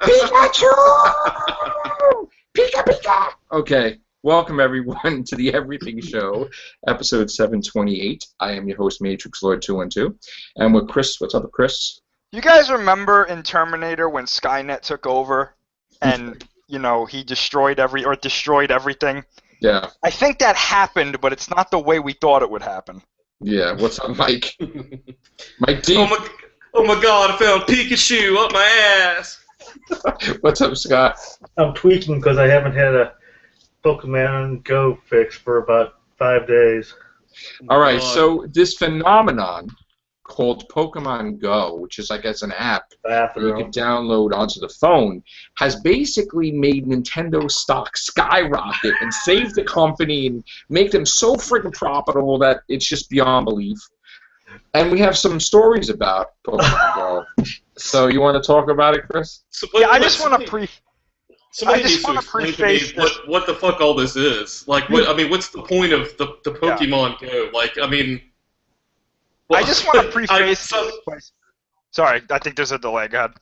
Pikachu! Pika Pika! Okay, welcome everyone to the Everything Show, episode 728. I am your host, Matrix Lord 212, and with Chris. What's up, Chris? You guys remember in Terminator when Skynet took over, and he destroyed everything? Yeah. I think that happened, but it's not the way we thought it would happen. Yeah. What's up, Mike? Mike D. Oh my God! I found Pikachu up my ass. What's up, Scott? I'm tweaking because I haven't had a Pokemon Go fix for about 5 days. All right, so this phenomenon called Pokemon Go, which is, I guess, an app that you can download onto the phone, has basically made Nintendo stock skyrocket and save the company and make them so freaking profitable that it's just beyond belief. And we have some stories about Pokemon Go. So you want to talk about it, Chris? I just want to Somebody needs to explain to me what the fuck all this is. Like, what's the point of the Pokemon Go? Like, I mean... I just want to preface this. Sorry, I think there's a delay. Go ahead.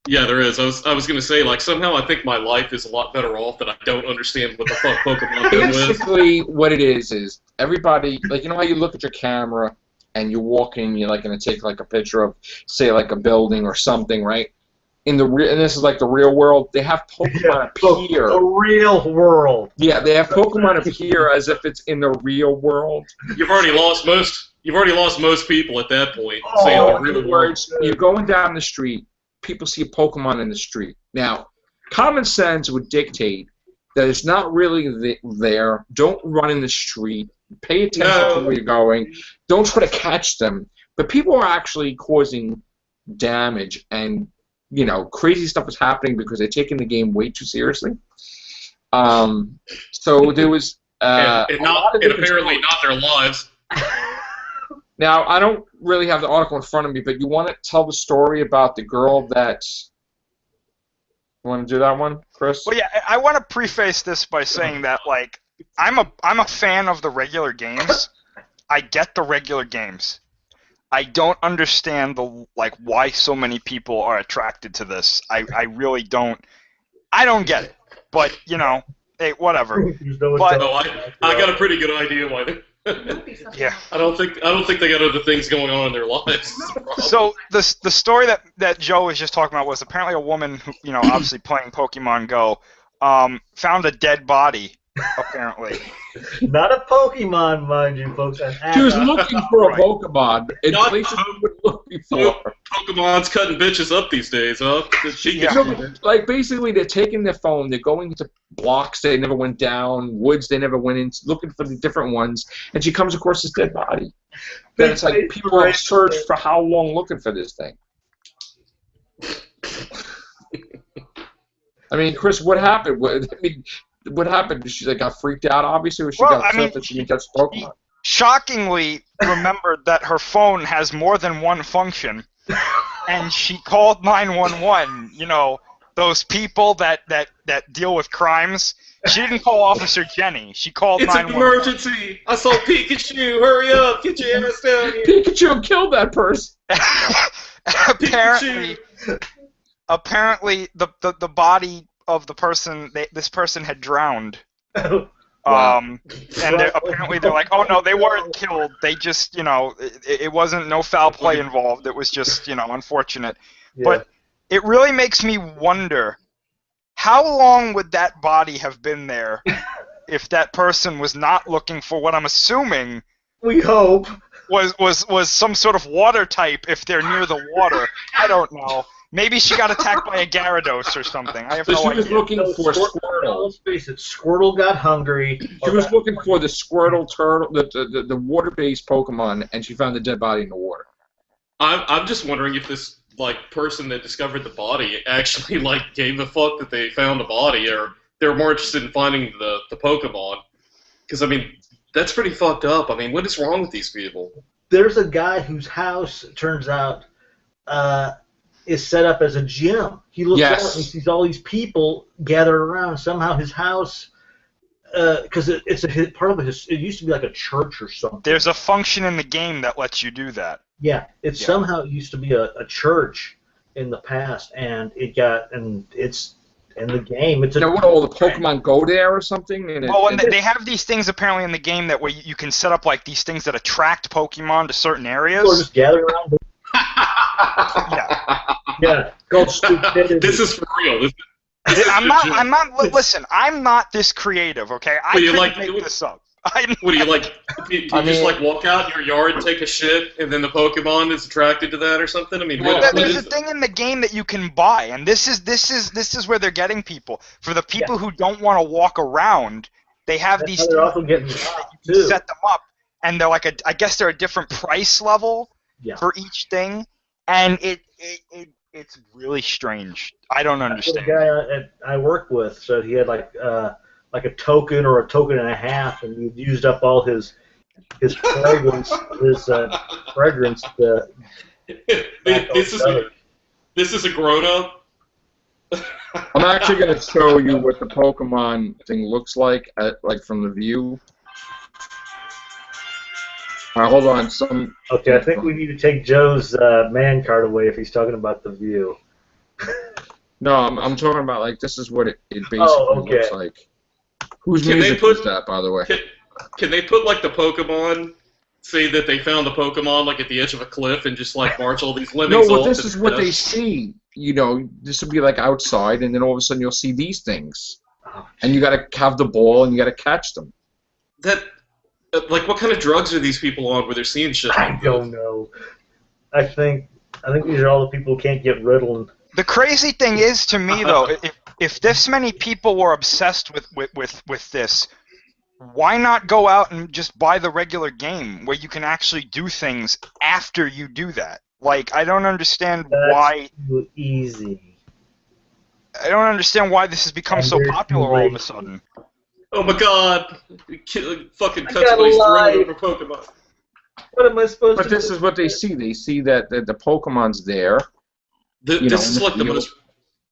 Yeah, there is. I was going to say, like, somehow I think my life is a lot better off that I don't understand what the fuck Pokemon Go is. Basically, what it is everybody, like, you know how you look at your camera and you're walking, you're, like, going to take, like, a picture of, say, like, a building or something, right? And this is, like, the real world. They have Pokemon appear. The real world. Yeah, they have Pokemon appear as if it's in the real world. You've already lost most people at that point. In other words, you're going down the street, people see a Pokemon in the street. Now, common sense would dictate that it's not really there. Don't run in the street. Pay attention to where you're going. Don't try to catch them. But people are actually causing damage, and crazy stuff is happening because they're taking the game way too seriously. So there was and apparently not their lives. Now, I don't really have the article in front of me, but you want to tell the story about the girl that... You want to do that one, Chris? Well, yeah, I want to preface this by saying that, like, I'm a fan of the regular games. I get the regular games. I don't understand why so many people are attracted to this. I really don't. I don't get it. But, hey, whatever. But I got a pretty good idea why they... Yeah. I don't think they got other things going on in their lives. So the story that Joe was just talking about was apparently a woman who, obviously playing Pokemon Go, found a dead body, apparently. Not a Pokemon, mind you, folks. She was looking for a Pokemon in places she would look before. Pokemon's cutting bitches up these days, huh? Like, basically, they're taking their phone, they're going into blocks they never went down, woods they never went in, looking for the different ones, and she comes across this dead body. Then it's like people have searched for how long looking for this thing. I mean, Chris, what happened? What happened? She got freaked out, obviously, or she got upset that she didn't catch the Pokemon? Shockingly remembered that her phone has more than one function, and she called 911. Those people that deal with crimes. She didn't call Officer Jenny. She called 911. It's an emergency. I saw Pikachu. Hurry up. Get your ass down here. Pikachu killed that person. Apparently, the body of the person, this person had drowned. Wow. And apparently they're like, oh no, they weren't killed. They just, it wasn't no foul play involved. It was just, unfortunate. Yeah. But it really makes me wonder, how long would that body have been there if that person was not looking for what I'm assuming? We hope. Was some sort of water type if they're near the water. I don't know. Maybe she got attacked by a Gyarados or something. I have no idea. She was looking for Squirtle. Let's face it, Squirtle got hungry. She was looking for the Squirtle turtle, the water-based Pokemon, and she found the dead body in the water. I'm just wondering if this person that discovered the body actually gave a fuck that they found the body, or they're more interested in finding the Pokemon. Because that's pretty fucked up. What is wrong with these people? There's a guy whose house, turns out, is set up as a gym. He looks out and he sees all these people gathered around. Somehow his house, because it's part of it used to be like a church or something. There's a function in the game that lets you do that. Yeah, somehow it used to be a church, in the past, and it's in the game. It's what, all the Pokemon go there or something? And they have these things apparently in the game that where you can set up like these things that attract Pokemon to certain areas. Or just gather around. Yeah, called stupidity. This is for real. I'm not. Listen, I'm not this creative. Okay, I couldn't make this up. What do you like? Do you just like walk out in your yard and take a shit, and then the Pokemon is attracted to that or something? I mean, there's a thing in the game that you can buy, and this is where they're getting people. For the people who don't want to walk around, they have these things also getting that you can set them up, and they're like I guess they're a different price level for each thing, and it's really strange. I don't understand. The guy I worked with said he had like a token or a token and a half, and he'd used up all his fragrance. This is a grown-up. I'm actually going to show you what the Pokemon thing looks like from the view. All right, hold on. Okay, I think we need to take Joe's man card away if he's talking about the view. No, I'm talking about like this is what it basically looks like. Whose music is that, by the way? Can they put like the Pokemon? Say that they found the Pokemon like at the edge of a cliff and just like march all these lemmings. No, this is what they see. This would be like outside, and then all of a sudden you'll see these things, and you got to have the ball and you got to catch them. Like, what kind of drugs are these people on where they're seeing shit? I don't know. I think these are all the people who can't get Ritalin. The crazy thing is, to me, though, if this many people were obsessed with this, why not go out and just buy the regular game where you can actually do things after you do that? Like, I don't understand why. Too easy. I don't understand why this has become so popular all of a sudden. Oh my God! Fucking cuts away throat over Pokemon. What am I supposed to do? But this is what they see. They see that the Pokemon's there. This is like the most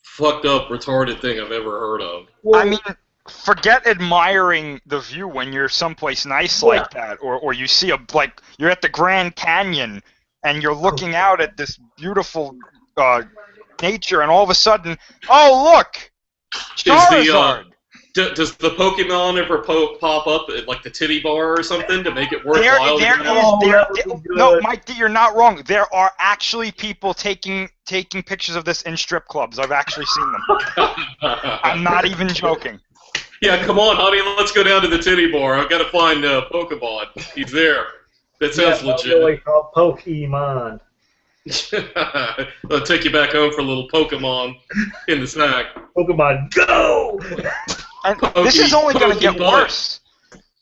fucked up, retarded thing I've ever heard of. Well, I mean, forget admiring the view when you're someplace nice like that, or you see you're at the Grand Canyon and you're looking out at this beautiful nature, and all of a sudden, oh look, Charizard. Does the Pokemon ever pop up at like the titty bar or something to make it worthwhile? No, Mike, you're not wrong. There are actually people taking pictures of this in strip clubs. I've actually seen them. I'm not even joking. Yeah, come on, honey, let's go down to the titty bar. I've got to find Pokemon. He's there. That sounds legit. Really called Pokemon. I'll take you back home for a little Pokemon in the snack. Pokemon Go! And this is only going to get worse.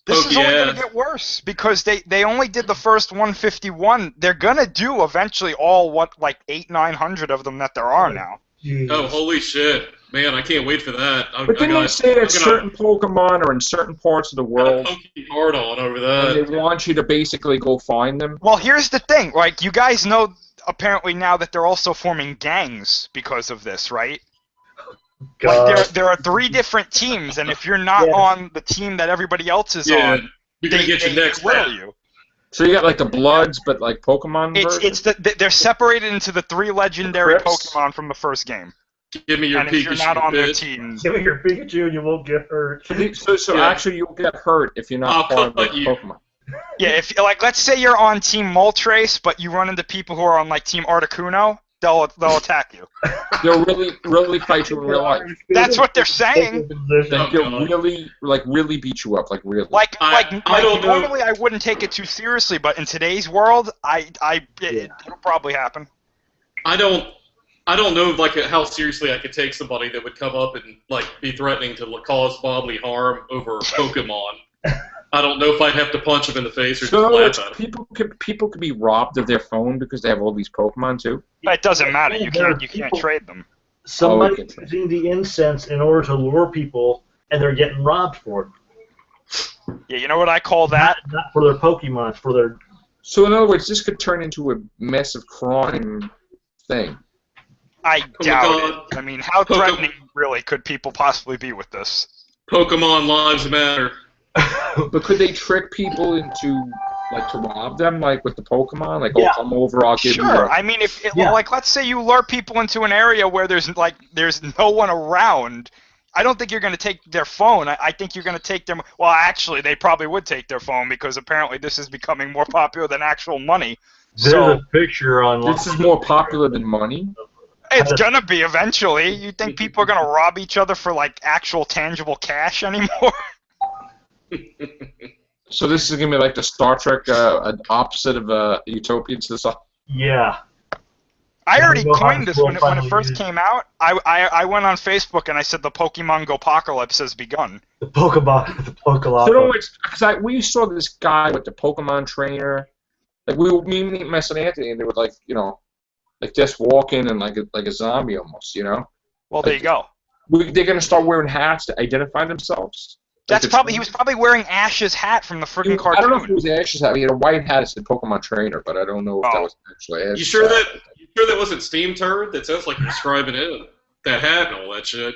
This is only going to get worse because they only did the first 151. They're going to do eventually all 900 of them that there are now. Jeez. Oh, holy shit. Man, I can't wait for that. But didn't they say that certain Pokemon are in certain parts of the world? Poke hard on over that. And they want you to basically go find them? Well, here's the thing. Like, you guys know apparently now that they're also forming gangs because of this, right? Like there are 3 different teams, and if you're not on the team that everybody else is on, you're gonna get your next will you. So you got like the Bloods, but like Pokemon version? They're separated into the 3 legendary Pokemon from the first game. Give me your and Pikachu, if you're not on their team, give me your Pikachu, and you won't get hurt. So actually, you'll get hurt if you're not part of the Pokemon. Yeah, if let's say you're on Team Moltres, but you run into people who are on like Team Articuno, they'll attack you. They'll really fight you in real life. That's what they're saying. They'll really beat you up, like really. Normally I wouldn't take it too seriously, but in today's world, it'll probably happen. I don't know like how seriously I could take somebody that would come up and like be threatening to cause bodily harm over Pokemon. I don't know if I'd have to punch them in the face or just laugh at them. People could be robbed of their phone because they have all these Pokemon too. It doesn't matter. You can't trade them. Somebody's using the incense in order to lure people, and they're getting robbed for it. Yeah, you know what I call that? Not for their Pokemon, for their. So in other words, this could turn into a massive crime thing. I doubt it. I mean, how threatening really could people possibly be with this? Pokemon lives matter. But could they trick people into like to rob them, like with the Pokemon? Like, oh, come over, I'll give you. Sure. I mean, like, let's say you lure people into an area where there's no one around. I don't think you're going to take their phone. I think you're going to take them. Well, actually, they probably would take their phone because apparently this is becoming more popular than actual money. There's a picture online. This is more popular than money? It's going to be eventually. You think people are going to rob each other for, like, actual tangible cash anymore? So this is going to be like the Star Trek opposite of Utopian Society? Yeah. I already coined this when it first came out. I went on Facebook and I said the Pokemon Go apocalypse has begun. The Pokemon. Because we saw this guy with the Pokemon trainer. Like me and my son Anthony, and they were like, you know, like just walking and like a zombie almost, you know. Well, there you go. They're gonna start wearing hats to identify themselves. That's he was probably wearing Ash's hat from the freaking cartoon. I don't know if it was Ash's hat. He had a white hat that said Pokemon Trainer, but I don't know if that was actually Ash's You sure hat. that wasn't Steam Turd? That sounds like you're describing it. That hat and all that shit.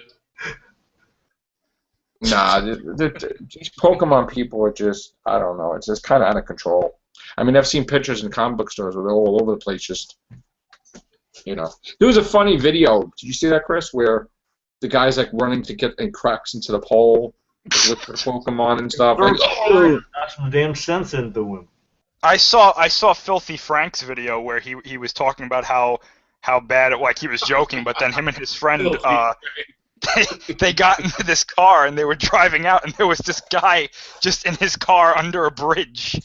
Nah, these Pokemon people are just, I don't know, it's just kind of out of control. I mean, I've seen pictures in comic book stores where they're all over the place, just, you know. There was a funny video, did you see that, Chris, where the guy's like running to get and cracks into the pole with the Pokemon and stuff. Like, That's some damn sense into him. I saw Filthy Frank's video where he was talking about how bad it, like he was joking, but then him and his friend they got into this car and they were driving out and there was this guy just in his car under a bridge.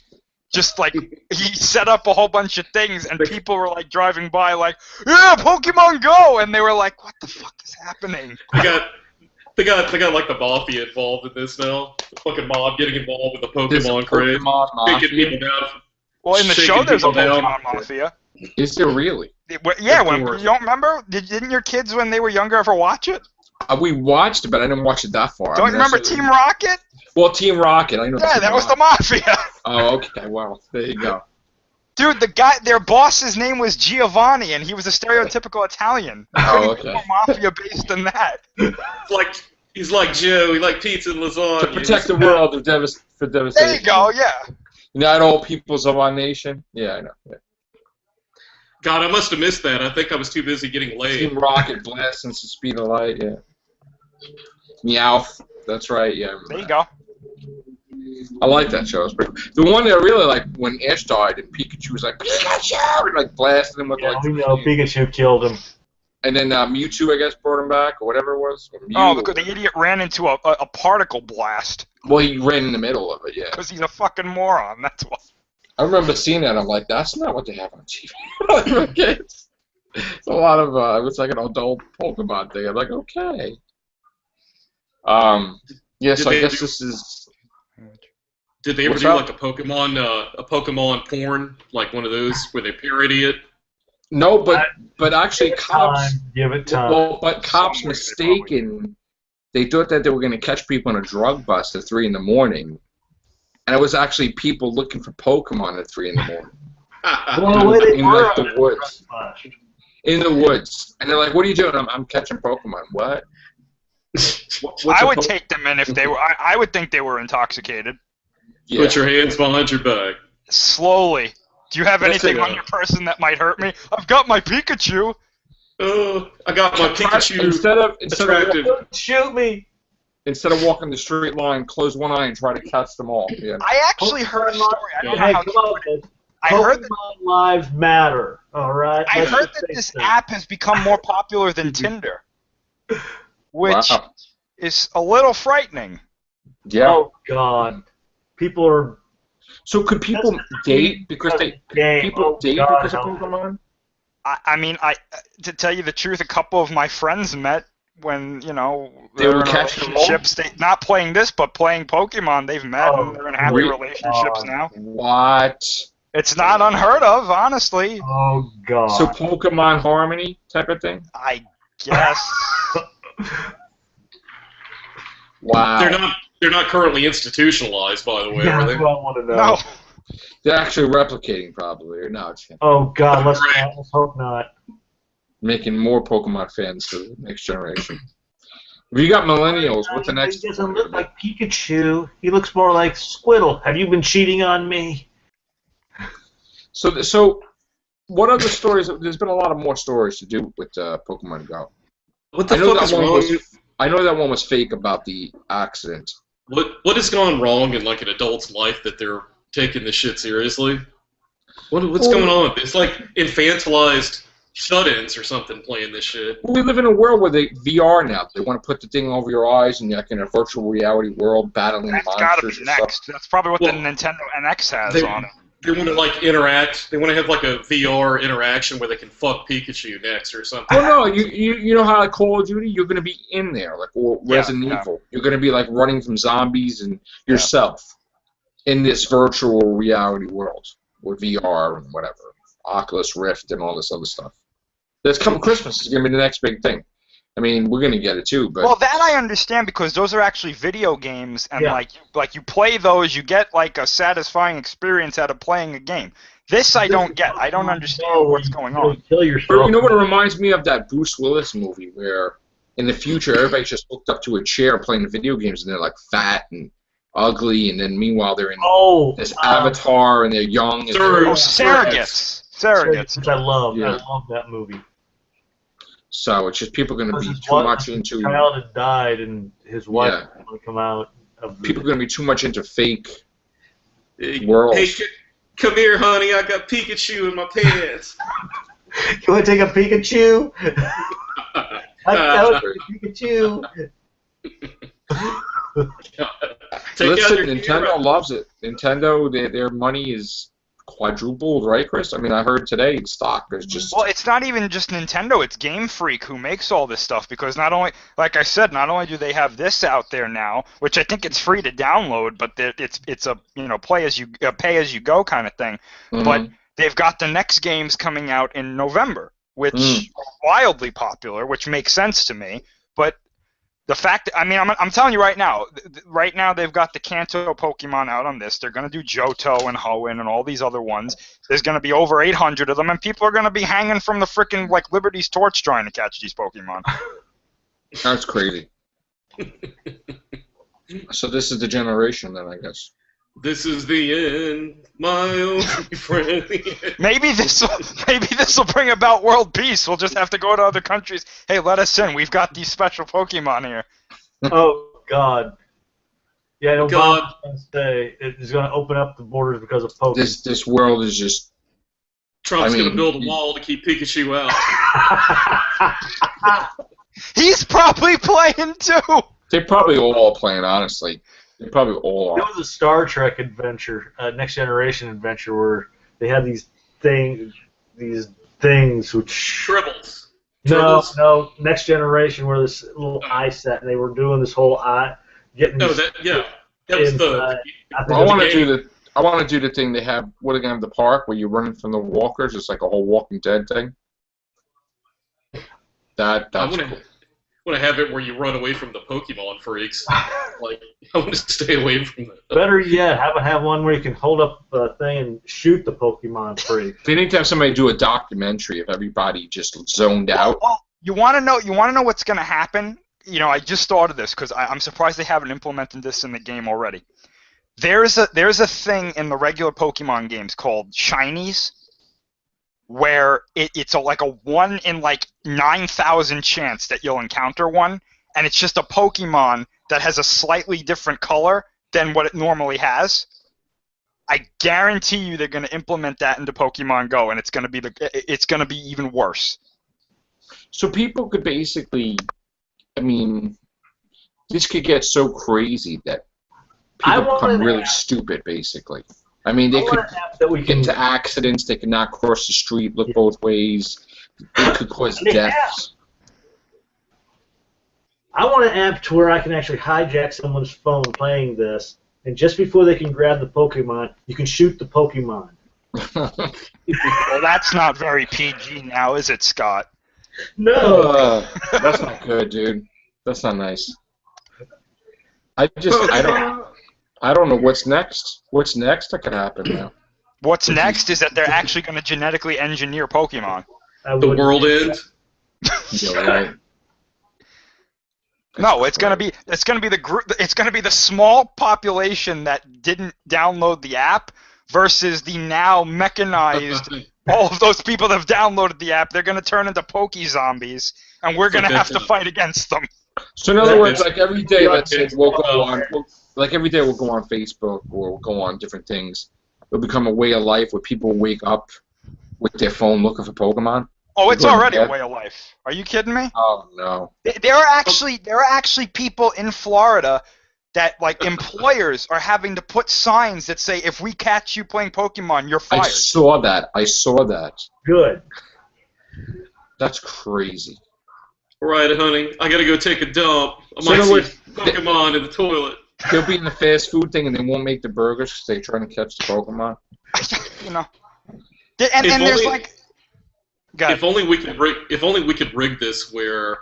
Just like he set up a whole bunch of things and people were like driving by like, yeah, Pokemon Go, and they were like, what the fuck is happening? They got like the mafia involved in this now. The fucking mob getting involved with the Pokemon craze. Taking people down. Well, in the show there's a Pokemon mafia. Is there really? Yeah, you don't remember? Didn't your kids when they were younger ever watch it? We watched it, but I didn't watch it that far. Don't you remember Team Rocket? Well, Team Rocket, I know. Yeah, that was the mafia. Oh, okay. Well, there you go. Dude, their boss's name was Giovanni, and he was a stereotypical Italian. Oh, okay. More mafia based than that. He's like Joe. He like pizza and lasagna. To protect the world for devastation. There you go. Yeah. Not all peoples of our nation. Yeah, I know. Yeah. God, I must have missed that. I think I was too busy getting laid. Team Rocket blasting the speed of light. Yeah. Meowth. That's right. Yeah. There you go. I like that show. The one that I really like when Ash died and Pikachu was like Pikachu, and like blasted him with we know Pikachu killed him. And then Mewtwo, I guess, brought him back or whatever it was. Because the idiot ran into a particle blast. Well, he ran in the middle of it, yeah. Because he's a fucking moron. That's why. I remember seeing that. I'm like, that's not what they have on TV. Like, it's a lot of it was like an adult Pokemon thing. I'm like, okay. Yeah. So I guess this is. Did they ever do like a Pokemon porn, like one of those where they parody it? No, but actually, cops. Give it time. Well, but cops mistaken. They thought that they were going to catch people on a drug bust at 3 in the morning, and it was actually people looking for Pokemon at 3 in the morning. In like the woods. In the woods, and they're like, "What are you doing?" I'm catching Pokemon. What? I would take them in if they were. I would think they were intoxicated. Yeah. Put your hands behind your back. Slowly. Do you have anything on your person that might hurt me? I've got my Pikachu. I got my Pikachu. Instead of shoot me. Instead of walking the straight line, close one eye and try to catch them all. Yeah. I actually heard a story. I don't know how true it is. I heard that lives matter. All right. I heard that this app has become more popular than Tinder, which is a little frightening. Yeah. Oh God. People are. So could people date because date because of Pokemon? I mean, to tell you the truth, a couple of my friends met when they were catching relationships. They not playing this, but playing Pokemon. They've met and they're in happy relationships now. What? It's not unheard of, honestly. Oh God. So Pokemon Harmony type of thing? I guess. Wow. They're not currently institutionalized, by the way, are they? That's what I want to know. No. They're actually replicating, probably, or no? Oh God, let's hope not. Making more Pokemon fans for the next generation. If you got millennials, what's the next? He doesn't look like Pikachu. He looks more like Squirtle. Have you been cheating on me? So what other stories? There's been a lot of more stories to do with Pokemon Go. What the fuck is wrong? I know that one was fake about the accident. What has gone wrong in like an adult's life that they're taking this shit seriously? What's going on? It's like infantilized shut-ins or something playing this shit. Well, we live in a world where they VR now. They want to put the thing over your eyes and you're like in a virtual reality world battling That's monsters. That's gotta be next. Stuff. That's probably what the Nintendo NX has on it. They want to like interact. They want to have like a VR interaction where they can fuck Pikachu next or something. Well, no, you know how like Call of Duty, you're going to be in there, like Resident Evil. You're going to be like running from zombies and yourself in this virtual reality world with VR and whatever, Oculus Rift and all this other stuff. That's coming Christmas. Is going to be the next big thing. I mean, we're going to get it too, but well, that I understand because those are actually video games, and like you play those, you get like a satisfying experience out of playing a game. This I don't get. I don't understand what's going on. Kill yourself. You know what it reminds me of? That Bruce Willis movie where in the future everybody's just hooked up to a chair playing video games, and they're like fat and ugly, and then meanwhile they're in this avatar and they're young. And Surrogates. Which I love. I love that movie. So it's just people are going to be too much into. His child had died, and his wife is going to come out. People are going to be too much into fake worlds. Hey, come here, honey. I got Pikachu in my pants. You want to take a Pikachu? I Pikachu. Listen, Nintendo loves it. Nintendo, their money is quadrupled, right, Chris? I mean, I heard today stock is just... Well, it's not even just Nintendo, it's Game Freak who makes all this stuff, because not only, like I said, not only do they have this out there now, which I think it's free to download, but it's a pay as you go kind of thing, but they've got the next games coming out in November, which are wildly popular, which makes sense to me, but the fact, I mean, I'm telling you right now they've got the Kanto Pokemon out on this. They're going to do Johto and Hoenn and all these other ones. There's going to be over 800 of them, and people are going to be hanging from the frickin' like Liberty's torch trying to catch these Pokemon. That's crazy. So this is the generation then, I guess. This is the end, my only friend. Maybe this will bring about world peace. We'll just have to go to other countries. Hey, let us in. We've got these special Pokemon here. Oh God. Yeah, no, Obama's going to say it's going to open up the borders because of Pokemon. This world is just. Trump's going to build a wall to keep Pikachu out. He's probably playing too. They probably all playing, honestly. They probably all are. There was a Star Trek adventure, Next Generation adventure, where they had these things which Tribbles. No, Next Generation, where this little eye set, and they were doing this whole eye getting. No, that was the. I want to do the thing they have. What are they gonna have the park where you're running from the walkers? It's like a whole Walking Dead thing. That's cool. I want to have it where you run away from the Pokemon freaks. Like, I want to stay away from that. Better yet, have one where you can hold up a thing and shoot the Pokemon freak. They need to have somebody do a documentary of everybody just zoned out. Well, you want to know what's going to happen? You know, I just thought of this because I'm surprised they haven't implemented this in the game already. There's a thing in the regular Pokemon games called Shinies, where it's like a 1 in like 9,000 chance that you'll encounter one, and it's just a Pokemon that has a slightly different color than what it normally has. I guarantee you they're going to implement that into Pokemon Go, and it's going to be even worse. So people could basically, I mean, this could get so crazy that people become really stupid, basically. I mean, they could get into accidents. They could not cross the street, look both ways. It could cause deaths. I want an app to where I can actually hijack someone's phone playing this, and just before they can grab the Pokemon, you can shoot the Pokemon. Well, that's not very PG now, is it, Scott? No. That's not good, dude. That's not nice. I don't know what's next. What's next that could happen now? What's next is that they're actually going to genetically engineer Pokemon. The world ends. Yeah, right. No, it's going to be the small population that didn't download the app versus the now mechanized. All of those people that have downloaded the app, they're going to turn into Poke-Zombies, and we're going to have to fight against them. So in other words, like every day, let's say we'll go on, like every day we'll go on Facebook or we'll go on different things. It'll become a way of life where people wake up with their phone looking for Pokemon. Oh, it's already a way of life. Are you kidding me? Oh no. There are actually people in Florida that, like, employers are having to put signs that say, if we catch you playing Pokemon, you're fired. I saw that. Good. That's crazy. All right, honey, I gotta go take a dump. I might see Pokemon in the toilet. They'll be in the fast food thing and they won't make the burgers because they're trying to catch the Pokemon. You know. And there's like... If only we could rig this where,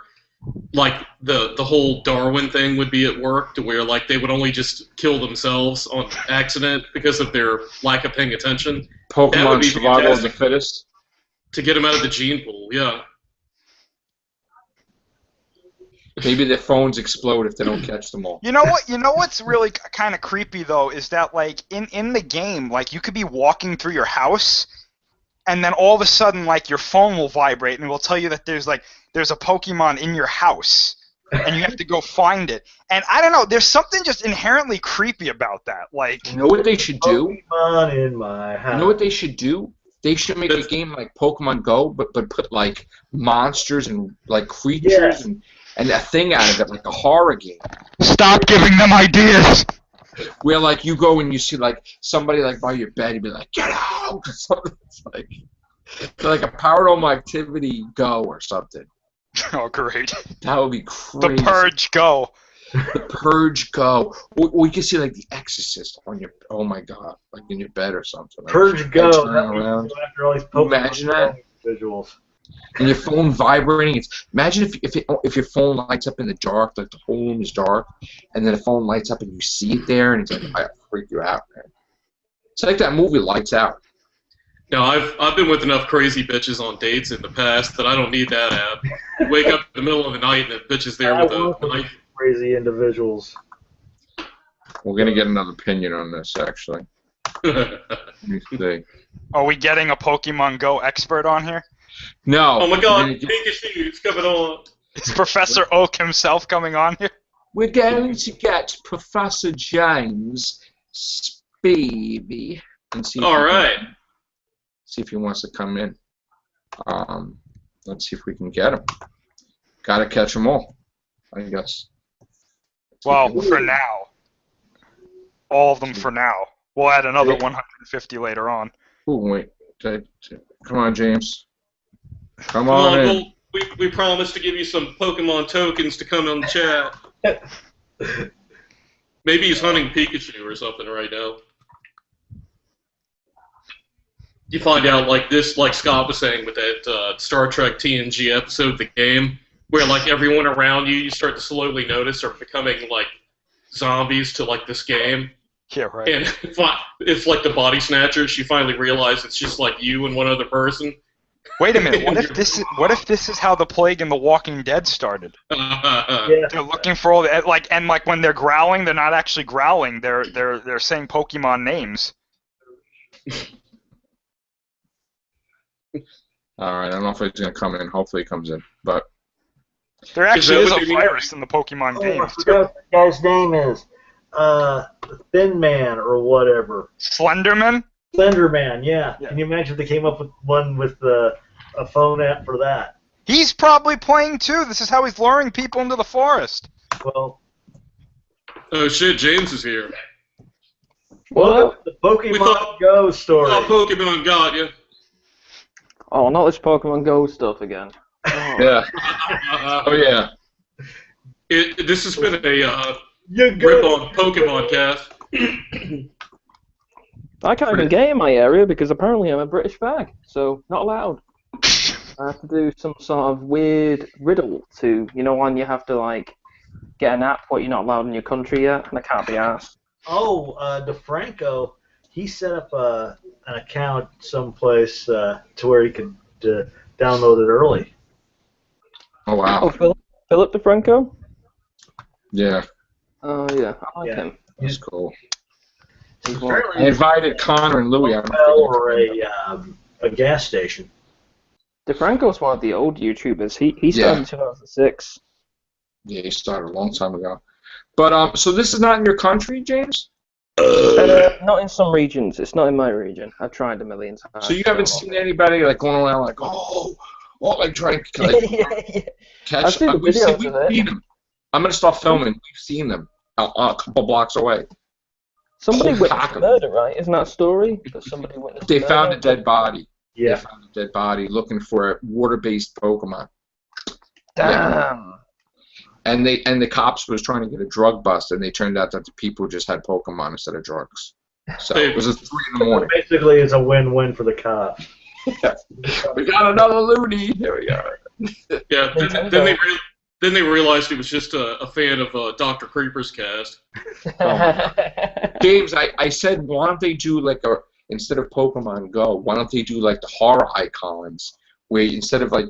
like, the whole Darwin thing would be at work, to where, like, they would only just kill themselves on accident because of their lack of paying attention. Pokemon survival of the fittest. To get them out of the gene pool, yeah. Maybe their phones explode if they don't catch them all. You know what? You know what's really kind of creepy though is that, like, in the game, like, you could be walking through your house, and then all of a sudden, like, your phone will vibrate and it will tell you that there's a Pokemon in your house, and you have to go find it. And I don't know, there's something just inherently creepy about that. Like, you know what they should do? Pokemon in my house. You know what they should do? They should make a game like Pokemon Go, but put like monsters and like creatures and a thing out of it, like a horror game. Stop giving them ideas. Where like you go and you see like somebody like by your bed, you'd be like, get out! Or something. It's like a Paranormal Activity Go or something. Oh, great! That would be crazy. The Purge Go. The Purge Go. Or you can see like The Exorcist on your, oh my god, like in your bed or something. Like, Purge Go. After all these Pokemon. Imagine that. Visuals. And your phone vibrating. Imagine if your phone lights up in the dark, like the whole room is dark, and then the phone lights up and you see it there, and it's like, I freak you out, man. It's like that movie Lights Out. No, I've been with enough crazy bitches on dates in the past that I don't need that app. Wake up in the middle of the night and the bitch is there with a knife. Crazy individuals. We're gonna get another opinion on this, actually. Let me see. Are we getting a Pokemon Go expert on here? No. Oh my god, Pikachu's coming on. Is Professor Oak himself coming on here? We're going to get Professor James Spivey and see. All right. See if he wants to come in. Let's see if we can get him. Gotta catch them all, I guess. Well, for now. All of them for now. We'll add another 150 later on. Ooh, wait. Come on, James. Come on in. We promised to give you some Pokemon tokens to come on the chat. Maybe he's hunting Pikachu or something right now. You find out like this, like Scott was saying with that Star Trek TNG episode, The Game, where like everyone around you start to slowly notice are becoming like zombies to like this game. Yeah, right. And it's like the Body Snatchers. You finally realize it's just like you and one other person. Wait a minute. What if this is how the plague in The Walking Dead started? They're looking for all the and when they're growling, they're not actually growling. They're saying Pokemon names. All right. I don't know if he's gonna come in. Hopefully he comes in, but there actually is a virus in the Pokemon game. I forgot what the guy's name is. Thin Man or whatever. Slenderman? Slenderman, yeah. Can you imagine if they came up with one with a phone app for that? He's probably playing too. This is how he's luring people into the forest. Well. Oh shit, James is here. Well, the Pokemon Go story. Oh, Pokemon got you. Oh, not this Pokemon Go stuff again. Oh. Yeah. Oh yeah. This has been a rip on Pokemon cast. I can't even get in my area because apparently I'm a British fag, so not allowed. I have to do some sort of weird riddle to, when you have to like get an app what you're not allowed in your country yet, and I can't be asked. Oh, DeFranco, he set up an account someplace to where he could download it early. Oh wow. Oh, Philip DeFranco? Yeah. Oh yeah, I like him. He's cool. I invited Connor and Louie. Or a gas station. DeFranco's one of the old YouTubers. He started in 2006. Yeah, he started a long time ago. But so this is not in your country, James? Not in some regions. It's not in my region. I've tried a million times. So you haven't seen anybody like going around like, like trying to catch. I've seen the videos we've of it. seen them. I'm gonna start filming. We've seen them a couple blocks away. Somebody witnessed murder, right? Isn't that a story? That somebody witnessed They murder? found a dead body. Yeah. They found a dead body looking for a water-based Pokemon. Damn. Yeah. And the cops was trying to get a drug bust, and they turned out that the people just had Pokemon instead of drugs. So it was 3 in the morning. Basically, it's a win-win for the cops. We got another loony. Here we go. Yeah. Then they realized he was just a fan of Dr. Creeper's cast. James, I said, why don't they do like instead of Pokemon Go, why don't they do like the horror icons, where instead of like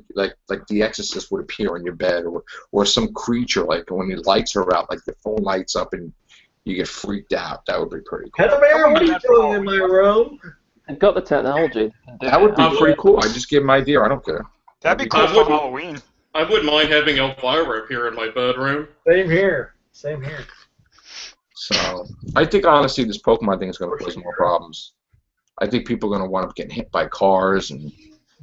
the Exorcist would appear on your bed, or some creature, like when the lights are out, like the phone lights up and you get freaked out. That would be pretty cool. Hello, Bear, what are you doing in my room? I've got the technology. That would be pretty cool. I just gave him an idea. I don't care. That'd be cool for Halloween. I wouldn't mind having Elvira appear in my bedroom. Same here. Same here. So I think honestly, this Pokemon thing is going to cause more problems. I think people are going to wind up getting hit by cars and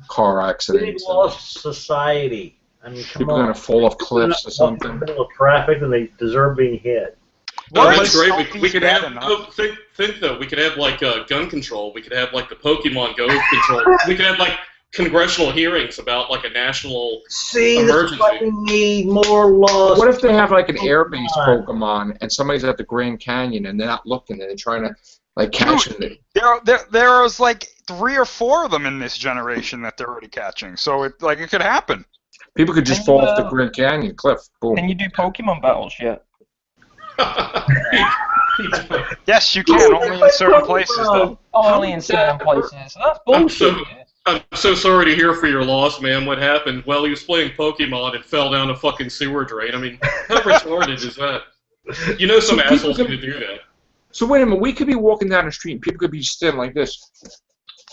car accidents. We lost society. I mean, come people on. are going to fall off cliffs or something. In the middle of traffic, and they deserve being hit. No, that's great. We could have think though. We could have like gun control. We could have like the Pokemon Go control. We could have like congressional hearings about like a national emergency. That's why we need more laws. What if they have like an air-based Pokemon and somebody's at the Grand Canyon and they're not looking and they're trying to like catch it? There was like 3 or 4 of them in this generation that they're already catching. So it could happen. People could just fall off the Grand Canyon cliff. Boom. Can you do Pokemon battles yet? Yes, you can. Only in certain places, though. Only in certain places. That's bullshit. I'm so sorry to hear for your loss, man. What happened? Well, he was playing Pokemon and fell down a fucking sewer drain. I mean, how retarded is that? You know some asshole's going to do that. So wait a minute. We could be walking down the street and people could be standing like this.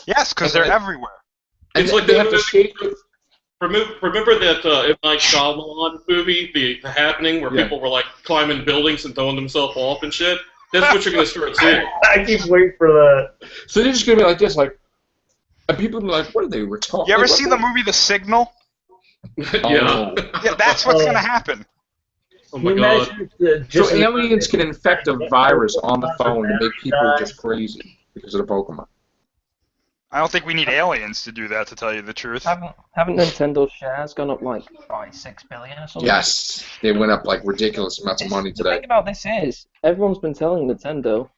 Yes, because they're everywhere. And it's like they have to shake. Remember that M. Night Shyamalan movie, The Happening, where people were like climbing buildings and throwing themselves off and shit? That's what you're going to start seeing. I keep waiting for that. So they're just going to be like this, like, and people be like, what are they retarded? You ever see the movie The Signal? Yeah. Yeah, that's what's going to happen. Oh my god. So aliens can infect a virus on the phone to make people just crazy because of the Pokemon. I don't think we need aliens to do that, to tell you the truth. Haven't Nintendo's shares gone up like by 6 billion or something? Yes, they went up like ridiculous amounts of money today. The thing about this is, everyone's been telling Nintendo,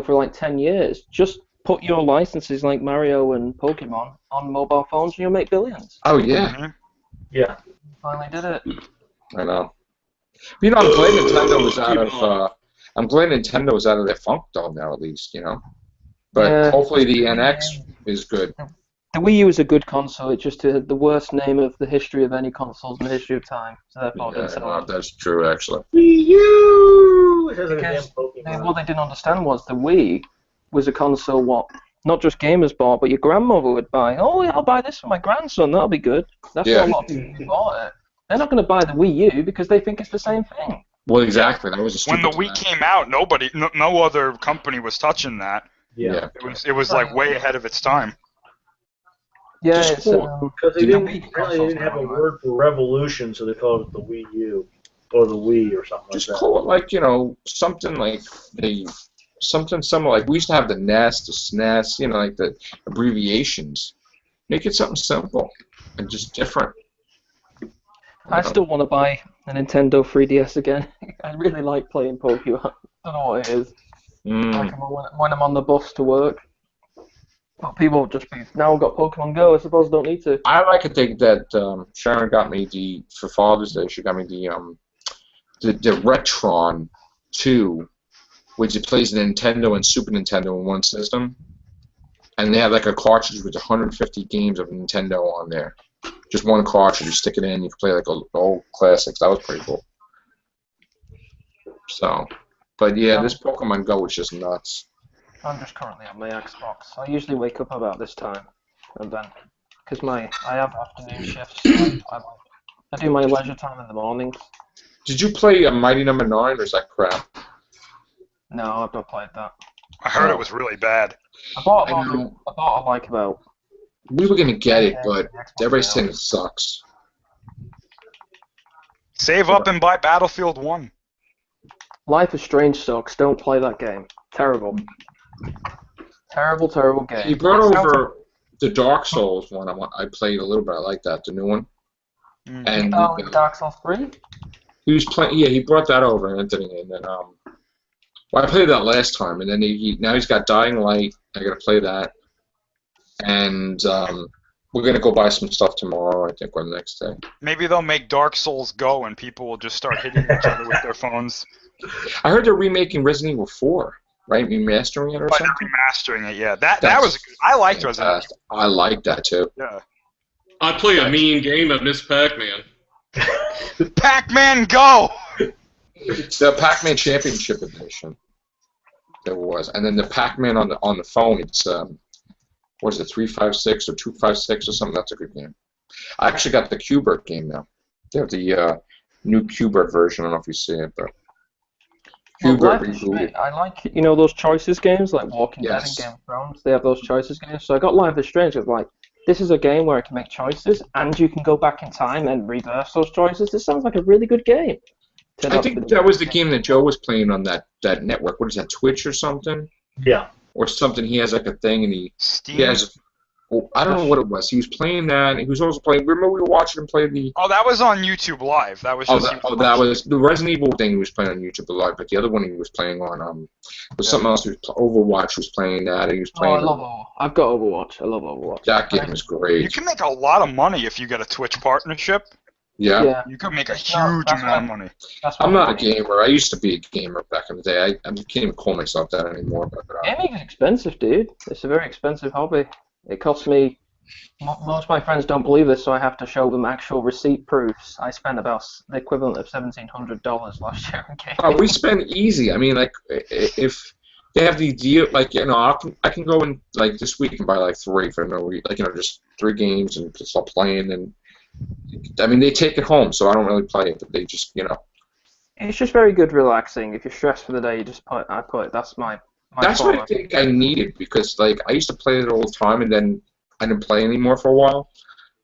for like 10 years, just put your licenses like Mario and Pokemon on mobile phones and you'll make billions. Oh, yeah. Mm-hmm. Yeah. Finally did it. I know. I'm glad Nintendo was out of. I'm glad Nintendo was out of their funk though now, at least, But hopefully the NX is good. The Wii U is a good console. It just had the worst name of the history of any consoles in the history of time. So therefore, that's true, actually. Wii U! Because what they didn't understand was the Wii was a console not just gamers bought, but your grandmother would buy. Oh, yeah, I'll buy this for my grandson. That'll be good. That's why a lot of people bought it. They're not going to buy the Wii U because they think it's the same thing. Well, exactly. That was a stupid when the Wii came out, no other company was touching that. Yeah. It was like way ahead of its time. Yeah, it's because they didn't have a word for revolution, so they called it the Wii U or the Wii or something like that. Just call it like something like something like we used to have the NES, the SNES, like the abbreviations. Make it something simple and just different. I still want to buy a Nintendo 3DS again. I really like playing Pokemon. I don't know what it is. Like when I'm on the bus to work. But people just now got Pokemon Go. I suppose don't need to. I like to think that Sharon got me for Father's Day. She got me the Retron 2, which it plays Nintendo and Super Nintendo in one system, and they have like a cartridge with 150 games of Nintendo on there. Just one cartridge, you stick it in, you can play like old classics. That was pretty cool. So, but yeah, this Pokemon Go was just nuts. I'm just currently on my Xbox. I usually wake up about this time, and then because I have afternoon shifts, so I do my leisure time in the mornings. Did you play a Mighty Number 9, or is that crap? No, I've not played that. I heard it was really bad. I bought like about. We were gonna get it, but everybody's saying it sucks. Save up and buy Battlefield 1. Life is Strange sucks. Don't play that game. Terrible. Terrible game. He brought over the Dark Souls one. I played a little bit. I like that, the new one. And Dark Souls 3? He was playing. Yeah, he brought that over, Anthony, and then well, I played that last time, and then now he's got Dying Light. I gotta play that, and we're gonna go buy some stuff tomorrow. I think, or the next day. Maybe they'll make Dark Souls Go, and people will just start hitting each other with their phones. I heard they're remaking Resident Evil 4, right? Remastering it or something. Remastering it, yeah. That was. I liked Resident Evil. I like that too. Yeah. I play a mean game of Miss Pac-Man. Pac-Man Go! The Pac-Man Championship Edition. There was, and then the Pac-Man on the phone. It's what is it, 356 or 256 or something? That's a good game. I actually got the Q*bert game now. They have the new Q*bert version. I don't know if you see it, but Q*bert rebooted. I like those choices games like Walking Dead and Game of Thrones. They have those choices games. So I got Life is Strange. It's like, this is a game where I can make choices, and you can go back in time and reverse those choices. This sounds like a really good game. I think that was the game that Joe was playing on that network. What is that, Twitch or something? Yeah. Or something. He has like a thing, and he Steam? has. Well, I don't know what it was. He was playing that, and he was also playing. Remember, we were watching him play the. Oh, that was on YouTube Live. That was just. That was the Resident Evil thing. He was playing on YouTube Live, but the other one he was playing on was something else. Overwatch was playing that. He was playing. I love Overwatch. I've got Overwatch. I love Overwatch. That game is great. You can make a lot of money if you get a Twitch partnership. Yeah. You could make a huge amount of money. I'm not a gamer. I used to be a gamer back in the day. I can't even call myself that anymore. But, gaming is expensive, dude. It's a very expensive hobby. It costs me. Most of my friends don't believe this, so I have to show them actual receipt proofs. I spent about the equivalent of $1,700 last year on gaming. We spend easy. I mean, like, if they have the deal, like, I can go in, like, this week and buy, like, 3 for no reason. Like, just 3 games and just start playing. And, I mean, they take it home, so I don't really play it, but they just, It's just very good relaxing. If you're stressed for the day, you just put it. That's my That's what I think I needed, because, like, I used to play it all the time, and then I didn't play anymore for a while,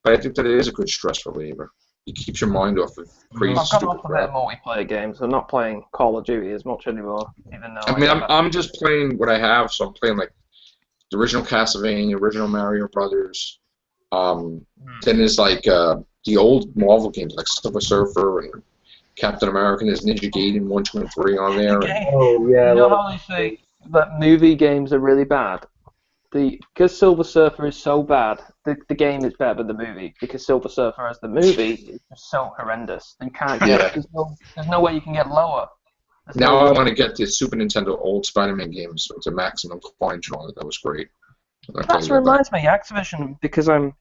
but I think that it is a good stress reliever. It keeps your mind off of crazy I've stupid gone off a bit of multiplayer games. I'm not playing Call of Duty as much anymore, even though. I mean, I'm just playing what I have, so I'm playing like the original Castlevania, original Mario Brothers. Then there's like the old Marvel games like Silver Surfer and Captain America. There's Ninja Gaiden 1, 2, and 3 on there. Oh yeah. You know how they say that movie games are really bad? Because Silver Surfer is so bad, the game is better than the movie. Because Silver Surfer as the movie is just so horrendous. You can't get. There's no way you can get lower. Now I want to get the Super Nintendo old Spider-Man games with the maximum coins on it. That was great. That reminds me, Activision, because I'm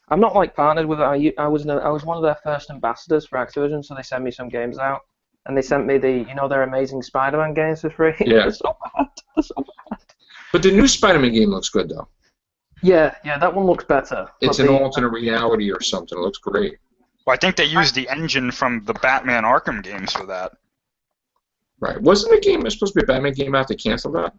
not like partnered with it. I was one of their first ambassadors for Activision, so they sent me some games out, and they sent me their amazing Spider-Man games for free. Yeah. They're so bad. They're so bad. But the new Spider-Man game looks good, though. Yeah, that one looks better. It's an alternate reality or something. It looks great. Well, I think they used the engine from the Batman Arkham games for that. Right. Wasn't the game supposed to be a Batman game out? They canceled that?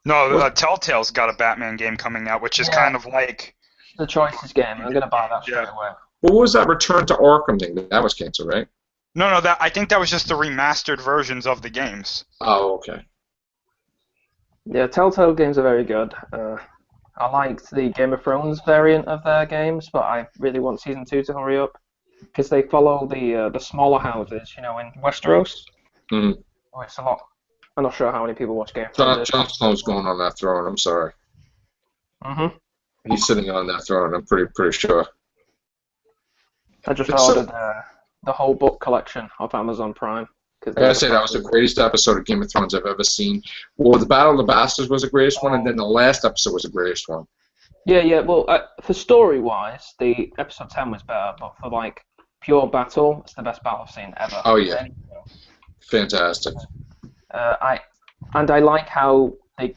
No, Telltale's got a Batman game coming out, which is kind of like... The Choices game. I'm going to buy that straight away. Well, what was that Return to Arkham thing? That was canceled, right? No, I think that was just the remastered versions of the games. Oh, okay. Yeah, Telltale games are very good. I liked the Game of Thrones variant of their games, but I really want Season 2 to hurry up, because they follow the smaller houses, in Westeros. Mm-hmm. Oh, it's a lot. I'm not sure how many people watch Game of Thrones. Jon Snow's going on that throne, I'm sorry. Mm-hmm. He's sitting on that throne, I'm pretty sure. I just ordered the whole book collection off Amazon Prime. I gotta say, that was the greatest episode of Game of Thrones I've ever seen. Well, the Battle of the Bastards was the greatest one, and then the last episode was the greatest one. Yeah. Well, for story-wise, the episode 10 was better, but for like pure battle, it's the best battle I've seen ever. Oh yeah, fantastic. I like how they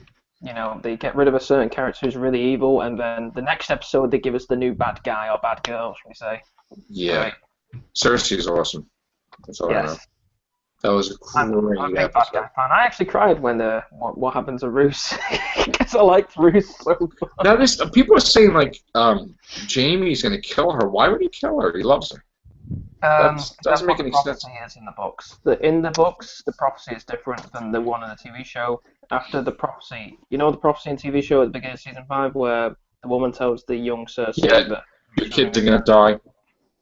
get rid of a certain character who's really evil, and then the next episode they give us the new bad guy or bad girl, shall we say? Yeah. Right. Cersei is awesome. That's all I know. That was a I'm a great big bad guy fan. I actually cried when what happened to Roose because I liked Roose so much. Now, people are saying like Jaime's gonna kill her. Why would he kill her? He loves her. Doesn't make any sense. Is in the books. In the books, the prophecy is different than the one in the TV show. After the prophecy, the prophecy in TV show at the beginning of season 5, where the woman tells the young Cersei that the kids are gonna die.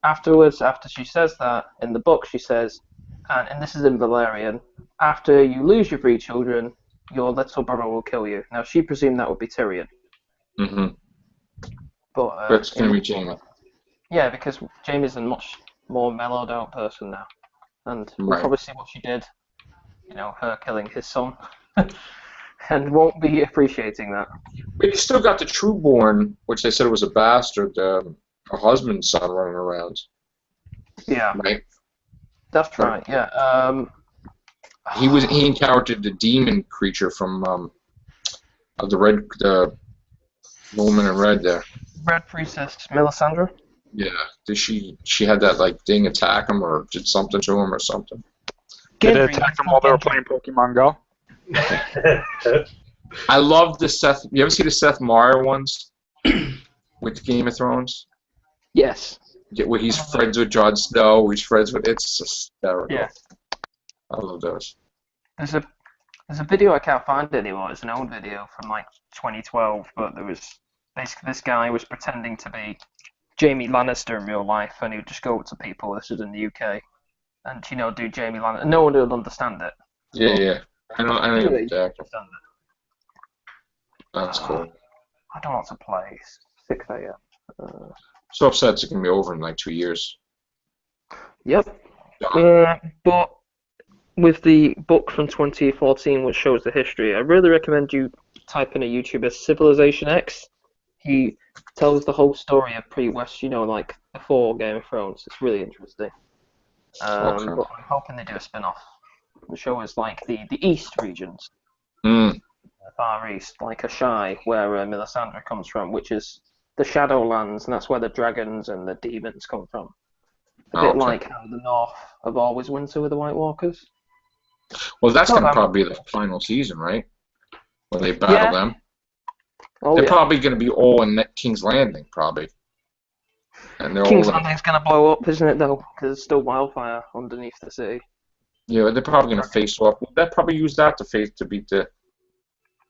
Afterwards, after she says that, in the book she says, and this is in Valerian, after you lose your 3 children, your little brother will kill you. Now, she presumed that would be Tyrion. Mm-hmm. But it's going to be Jaime. Yeah, because Jaime's a much more mellowed out person now. And we'll probably see what she did, her killing his son. And won't be appreciating that. But you still got the Trueborn, which they said was a bastard, her husband's son running around. Yeah. Right? That's right, yeah. He encountered the demon creature from the woman in red there. Red Priestess Melisandre? Yeah. Did she had that thing attack him or did something to him or something? Did it attack him while they were playing Pokemon Go? I love the Seth. You ever see the Seth Meyers ones with Game of Thrones? Yes. Where he's friends with Jon Snow, he's friends with. It's hysterical. Yeah. I love those. There's a video I can't find anymore. It's an old video from 2012, but there was basically this guy was pretending to be Jaime Lannister in real life, and he would just go up to people. This is in the UK, and do Jaime Lannister. No one would understand it. Yeah. I know understand it. That's cool. I don't want to play 6 a.m. So upset it's going to be over in 2 years. Yep. But with the book from 2014, which shows the history, I really recommend you type in a YouTuber, Civilization X. He tells the whole story of pre-West, before Game of Thrones. It's really interesting. Okay. But I'm hoping they do a spin-off. The show is the East regions. The Far East, like Ashai, where Melisandre comes from, which is the Shadowlands, and that's where the dragons and the demons come from. A bit like how the North have always winter with the White Walkers. Well, that's going to probably be the final season, right? When they battle them. They're probably going to be all in King's Landing, probably. And King's Landing's going to blow up, isn't it, though? Because there's still wildfire underneath the city. Yeah, they're probably going to face off. They'll probably use that to beat the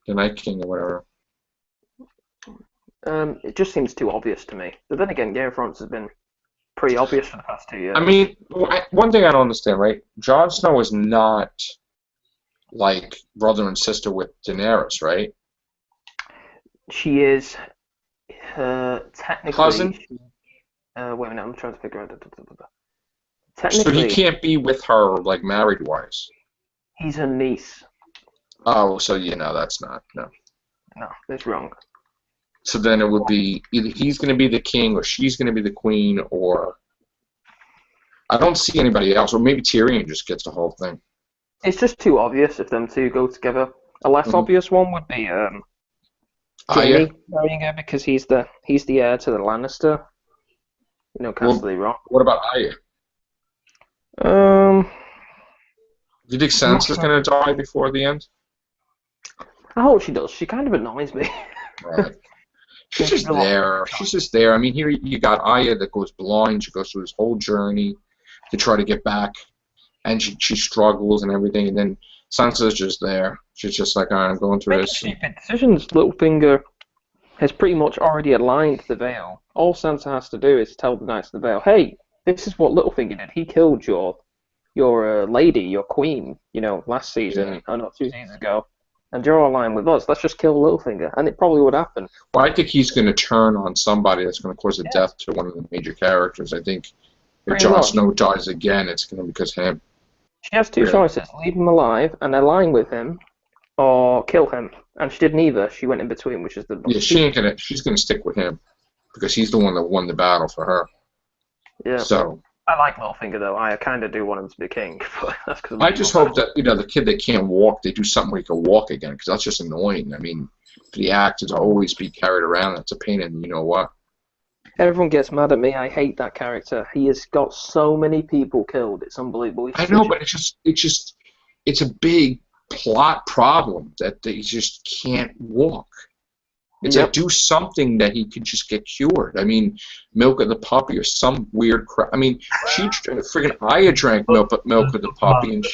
Night King or whatever. It just seems too obvious to me. But then again, Game of Thrones has been pretty obvious for the past 2 years. I mean, one thing I don't understand, right? Jon Snow is not brother and sister with Daenerys, right? She is technically cousin. Wait a minute, I'm trying to figure out. Technically, so he can't be with her married wise. He's her niece. Oh, so that's not No, that's wrong. So then it would be either he's going to be the king or she's going to be the queen, or I don't see anybody else, or maybe Tyrion just gets the whole thing. It's just too obvious if them two go together. A less obvious one would be Jaime marrying her because he's the heir to the Lannister. Casterly Rock. What about Arya? Do you think Sansa's going to die before the end? I hope she does. She kind of annoys me. Right. She's just there. She's just there. I mean, here you got Arya that goes blind. She goes through this whole journey to try to get back, and she struggles and everything. And then Sansa's just there. She's just like, I'm going through this. Stupid decisions. Littlefinger has pretty much already aligned the Vale. All Sansa has to do is tell the Knights of the Vale, hey, this is what Littlefinger did. He killed your lady, your queen, last season, or not 2 seasons ago. And you're aligned with us. Let's just kill Littlefinger, and it probably would happen. Well, I think he's going to turn on somebody that's going to cause a death to one of the major characters. I think if Jon Snow dies again, it's going to be because of him. She has two choices: leave him alive and align with him, or kill him. And she did neither. She went in between, which is the she's going to stick with him because he's the one that won the battle for her. Yeah. So I like Littlefinger though. I kind of do want him to be king. But that's cause I just hope that the kid that can't walk, they do something where he can walk again, because that's just annoying. I mean, for the actor to always be carried around, that's a pain in you know what. Everyone gets mad at me. I hate that character. He has got so many people killed. It's unbelievable. I know, but it's a big plot problem that he just can't walk. It's like, do something that he could just get cured. I mean, milk of the puppy or some weird crap. I mean, friggin' Aya drank milk of the puppy, and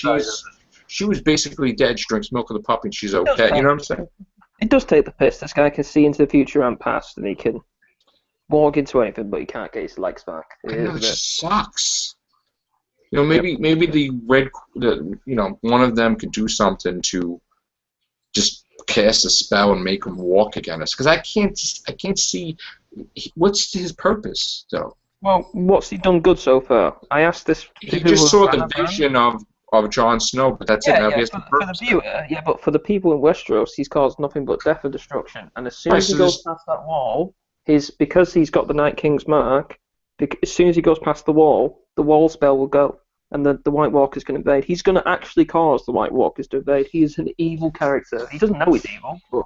she was basically dead. She drinks milk of the puppy, and she's okay. You know what I'm saying? It does take the piss. This guy can see into the future and past, and he can walk into anything, but he can't get his legs back. It just sucks. You know, maybe one of them could do something to just cast a spell and make him walk again. Because I can't see what's his purpose though. Well, what's he done good so far? I asked this. He just saw the vision of Jon Snow, but that's it. Now he has for the viewer, but for the people in Westeros, he's caused nothing but death and destruction. And as soon as he goes past that wall, because he's got the Night King's mark, as soon as he goes past the wall spell will go. And the White Walker's going to invade. He's going to actually cause the White Walkers to invade. He is an evil character. He doesn't know he's evil. But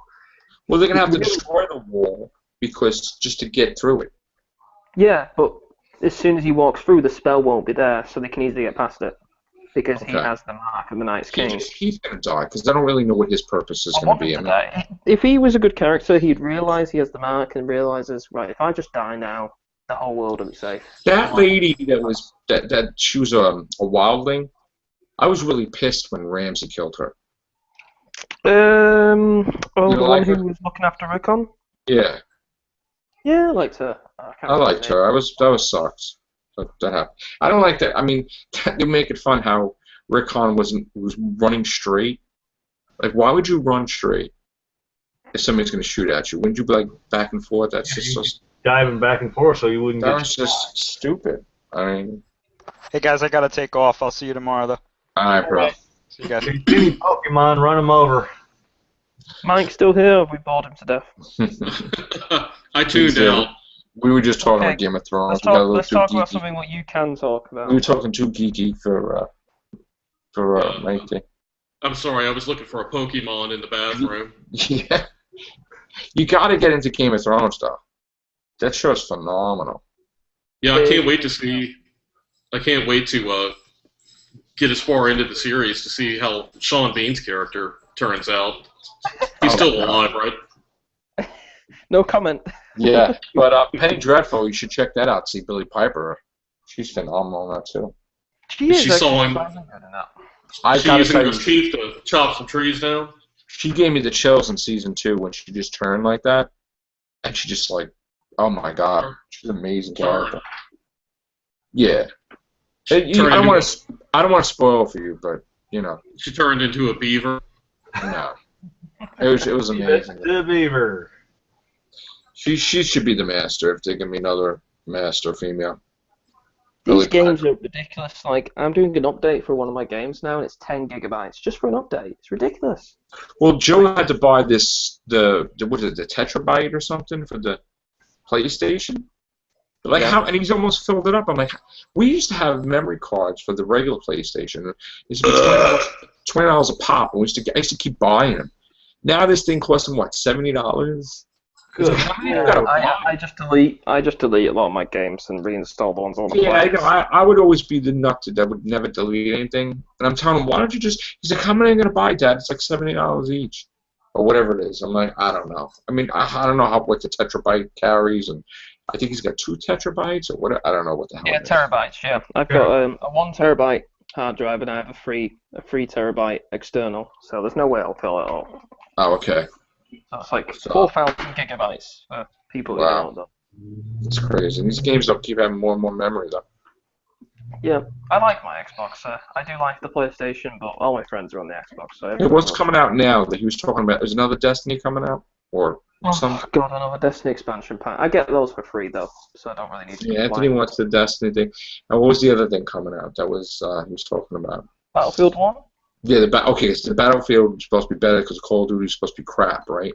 well, they're going to have to destroy the wall just to get through it. Yeah, but as soon as he walks through, the spell won't be there, so they can easily get past it. Because he has the mark of the Night's King. He's going to die, because I don't really know what his purpose is going to be. If he was a good character, he'd realise he has the mark and realises, right, if I just die now, the whole world will be safe. That lady that she was a wildling. I was really pissed when Ramsay killed her. The one who was looking after Rickon? Yeah. Yeah, I liked her. I liked her. That was sucks. That happened. I don't like that. I mean, they make it fun how Rickon was running straight. Like, why would you run straight if somebody's going to shoot at you? Wouldn't you be like back and forth? That's just so. Diving back and forth so you wouldn't get. That was just stupid. I mean. Hey guys, I gotta take off. I'll see you tomorrow though. Alright, bro. See you guys. Pokemon, run him over. Mike's still here. We bored him to death. I tuned out. We were just talking about Game of Thrones. Let's talk about something what you can talk about. We were talking too geeky for Mikey. I'm sorry, I was looking for a Pokemon in the bathroom. Yeah. You gotta get into Game of Thrones stuff. That show's phenomenal. Yeah, I can't wait to see. I can't wait to get as far into the series to see how Sean Bean's character turns out. He's still alive, right? No comment. Yeah, but Penny Dreadful, you should check that out. See Billie Piper. She's phenomenal in that too. She is. She saw him. She using those teeth to chop some trees down. She gave me the chills in season 2 when she just turned like that, and she just like. Oh my God, she's an amazing character. Yeah, I don't want to spoil for you, but you know, she turned into a beaver. No, it was amazing. The beaver. She should be the master if they give me another master female. These games are ridiculous. Like, I'm doing an update for one of my games now, and it's 10 gigabytes just for an update. It's ridiculous. Well, Joe had to buy the Tetrabyte or something for the PlayStation. Like how? And he's almost filled it up. I'm like, we used to have memory cards for the regular PlayStation. It used to be $20 a pop. And I used to keep buying them. Now this thing costs them what, $70? I just delete a lot of my games and reinstall the ones on the I know. I would always be the nut that would never delete anything. And I'm telling him, why don't you just? He's like, how many are you gonna buy, Dad? It's like $70 each, or whatever it is. I'm like, I don't know. I mean, I don't know what the Tetrabyte carries, and I think he's got 2 terabytes or what. I don't know what the hell. Yeah, terabytes. Yeah, I've got a 1 terabyte hard drive, and I have a 3 terabyte external. So there's no way I'll fill it all. Oh, okay. So it's like 4,000 gigabytes for people who don't know. It's crazy. These games don't keep having more and more memory, though. Yeah, I like my Xbox. I do like the PlayStation, but all my friends are on the Xbox. So what's coming out now that he was talking about? Is another Destiny coming out? Or God, another Destiny expansion pack. I get those for free, though, so I don't really need to. Yeah, Anthony wants the Destiny thing. And what was the other thing coming out that was he was talking about? Battlefield 1? Yeah, so the Battlefield is supposed to be better because Call of Duty is supposed to be crap, right?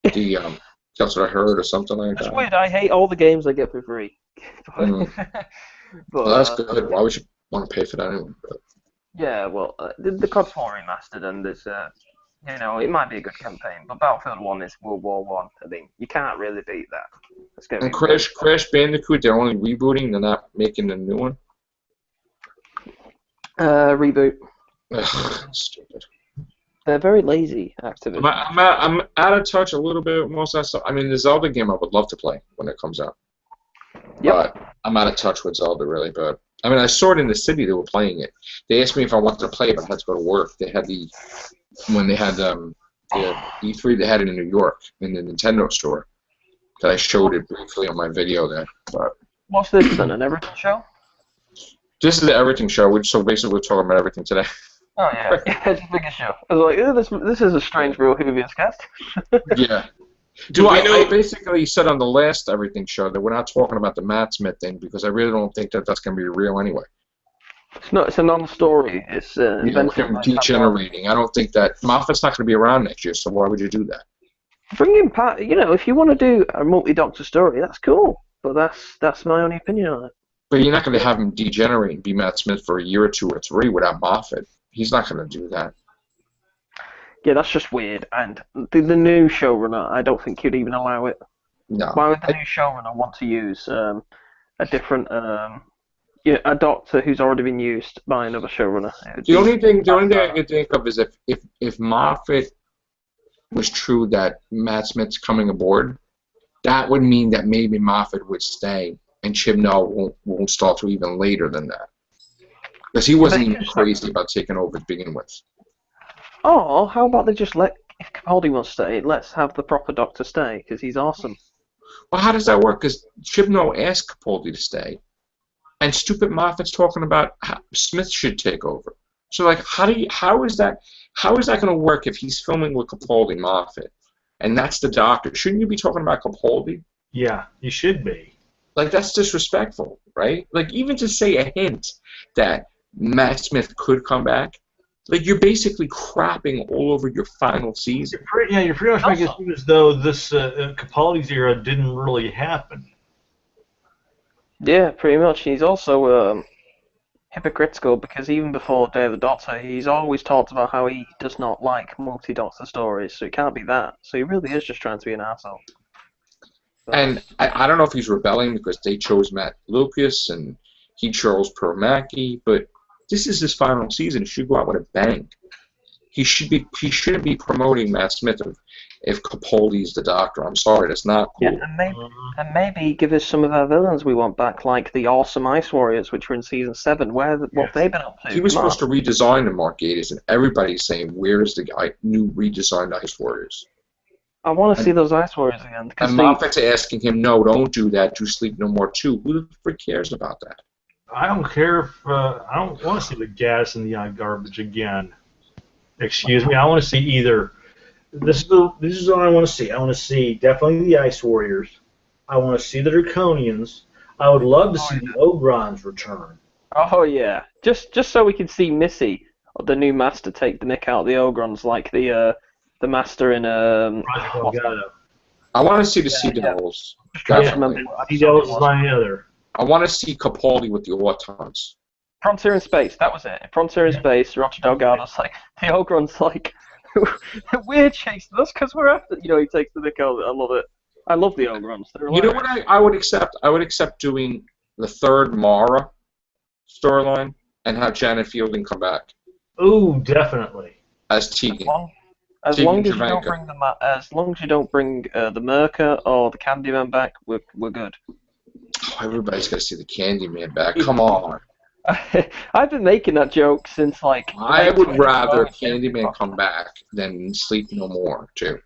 That's what I heard or something like that. It's weird. I hate all the games I get for free. But, well, that's good. Why would you want to pay for that anyway? But... Yeah, well, the COD's 4 remastered, and there's you know, it might be a good campaign, but Battlefield 1 is World War 1. I mean, you can't really beat that. It's gonna and be Crash Bandicoot, they're only rebooting, they're not making a new one? Reboot. Ugh, stupid. They're very lazy, Activision. I'm out of touch a little bit with most of that stuff. I mean, the Zelda game I would love to play when it comes out. Yep. But I'm out of touch with Zelda, really. But I mean, I saw it in the city, they were playing it. They asked me if I wanted to play it, but I had to go to work. They had when they had the E3, they had it in New York, in the Nintendo store. That I showed it briefly on my video there. But What's this then, an everything show? this is the everything show, so basically we're talking about everything today. Oh yeah, it's a bigger show. I was like, this is a strange Real Hoovians cast. Yeah. I basically said on the last everything show that we're not talking about the Matt Smith thing because I really don't think that that's going to be real anyway. It's a non-story. It's him degenerating. I don't think that Moffat's not going to be around next year, so why would you do that? Bring in Pat. You know, if you want to do a multi-Doctor story, that's cool. But that's my only opinion on it. But you're not going to have him degenerate and be Matt Smith for a year or 2 or 3 without Moffat. He's not going to do that. Yeah, that's just weird. And the new showrunner, I don't think he'd even allow it. No. Why would the new showrunner want to use a different, a Doctor who's already been used by another showrunner? The only thing I can think of is if Moffat was true that Matt Smith's coming aboard, that would mean that maybe Moffat would stay and Chibnall won't start till even later than that. Because he wasn't even crazy about taking over to begin with. Oh, how about they just if Capaldi wants to stay, let's have the proper Doctor stay, because he's awesome. Well, how does that work? Because Chibnall asked Capaldi to stay, and stupid Moffat's talking about how Smith should take over. So, like, how is that going to work if he's filming with Capaldi Moffat, and that's the Doctor? Shouldn't you be talking about Capaldi? Yeah, you should be. Like, that's disrespectful, right? Like, even to say a hint that Matt Smith could come back, like, you're basically crapping all over your final season. You're pretty much making it seem as though this Capaldi's era didn't really happen. Yeah, pretty much. He's also hypocritical because even before Day of the Doctor, he's always talked about how he does not like multi-Doctor stories, so it can't be that. So he really is just trying to be an asshole. And I don't know if he's rebelling because they chose Matt Lucas and he chose Pearl Mackie, but this is his final season. He should go out with a bang. He shouldn't be promoting Matt Smith if Capaldi's the Doctor. I'm sorry, that's not cool. Yeah, and maybe give us some of our villains we want back, like the awesome Ice Warriors, which were in season 7. What have they been up to? He was supposed to redesign the Mark Gatiss, and everybody's saying, "Where's the new redesigned Ice Warriors?" I want to see those Ice Warriors again. And Moffat's asking him, "No, don't do that. Do Sleep No More 2." Who the frick cares about that? I don't care if I don't want to see the gas in the eye garbage again. Excuse me. I want to see either. This is what I want to see. I want to see definitely the Ice Warriors. I want to see the Draconians. I would love to see the Ogrons return. Oh yeah, just so we can see Missy, the new Master, take the nick out of the Ogrons, like the Master in Project Elgato. I want to see the Sea Devils. Sea Devils is my other. I want to see Capaldi with the Autons. Frontier in Space, that was it. Frontier in Space, Roger Delgado's like, the Ogron's like, we're chasing us because we're after, he takes the nick out of it. I love it. I love the Ogrons. You know what I would accept? I would accept doing the third Mara storyline and have Janet Fielding come back. Ooh, definitely. As Tegan. As long as you don't bring the Merca or the Candyman back, we're good. Oh, everybody's got to see the Candyman back. Come on. I've been making that joke since I would rather Candyman come back than Sleep No More too.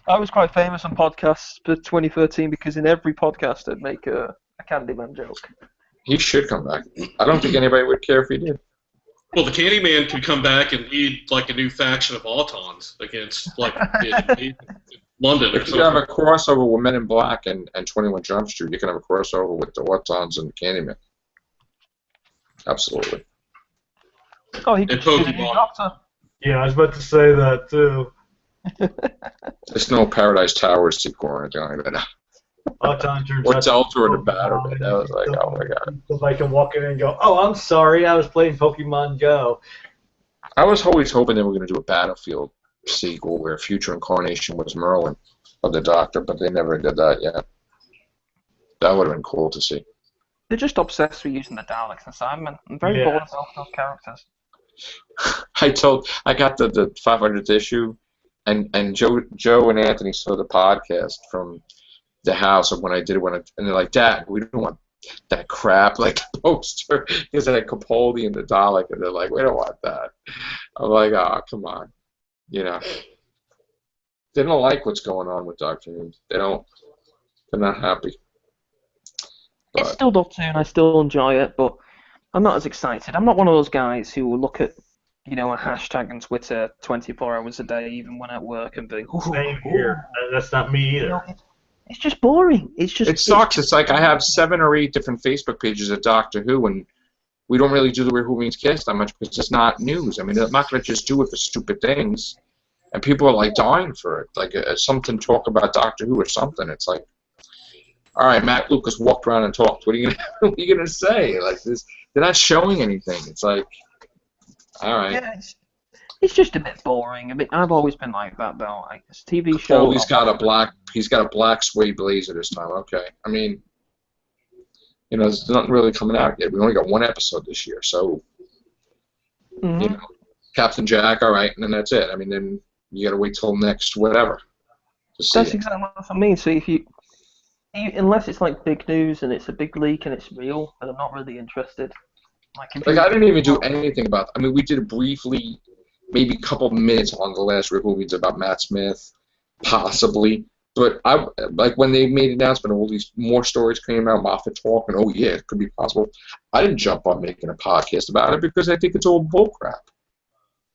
I was quite famous on podcasts for 2013 because in every podcast I'd make a Candyman joke. He should come back. I don't think anybody would care if he did. Well, the Candyman could come back and lead a new faction of Autons against London or something. If you have a crossover with Men in Black and 21 Jump Street, you can have a crossover with the Autons and Candyman. Absolutely. Oh, he could shoot a new Doctor. Yeah, I was about to say that too. There's no Paradise Towers sequel or anything like that. Auton turns Or out Delta or the Batterman. That was like, oh my god. Somebody can walk in and go, "Oh, I'm sorry, I was playing Pokemon Go." I was always hoping they were going to do a Battlefield sequel where Future Incarnation was Merlin of the Doctor, but they never did that yet. That would have been cool to see. They're just obsessed with using the Daleks and Simon. I'm very bored of those characters. I got the 500th issue, and Joe and Anthony saw the podcast from the house of when I did it, and they're like, Dad, we don't want that crap like poster because I had Capaldi and the Dalek, and they're like, we don't want that. I'm like, oh, come on, you know. They don't like what's going on with Doctor Who. They're not happy. But it's still Doctor Who, and I still enjoy it, but I'm not as excited. I'm not one of those guys who will look at, a hashtag on Twitter 24 hours a day, even when at work, and be, Same here. That's not me either. It's just boring. It sucks. It's like I have 7 or 8 different Facebook pages of Doctor Who, and we don't really do the Who Means Kiss that much because it's not news. I mean, I'm not going to just do it for stupid things. And people are like dying for it, like something talk about Doctor Who or something. It's like, all right, Matt Lucas walked around and talked. What are you gonna say? Like this, they're not showing anything. It's like, all right. Yeah, it's just a bit boring. I've always been like that though. Like this TV show. Oh, he's got a black suede blazer this time. Okay, I mean, there's nothing really coming out yet. We only got 1 episode this year, so Captain Jack, all right, and then that's it. I mean, then you got to wait till next whatever. That's exactly what I mean. So unless it's like big news and it's a big leak and it's real, then I'm not really interested. Like I didn't even do anything about that. I mean, we did briefly, maybe a couple of minutes on the last Rick movies about Matt Smith, possibly. But like when they made an announcement, all these more stories came out, Moffat talk, and oh yeah, it could be possible. I didn't jump on making a podcast about it because I think it's all bullcrap.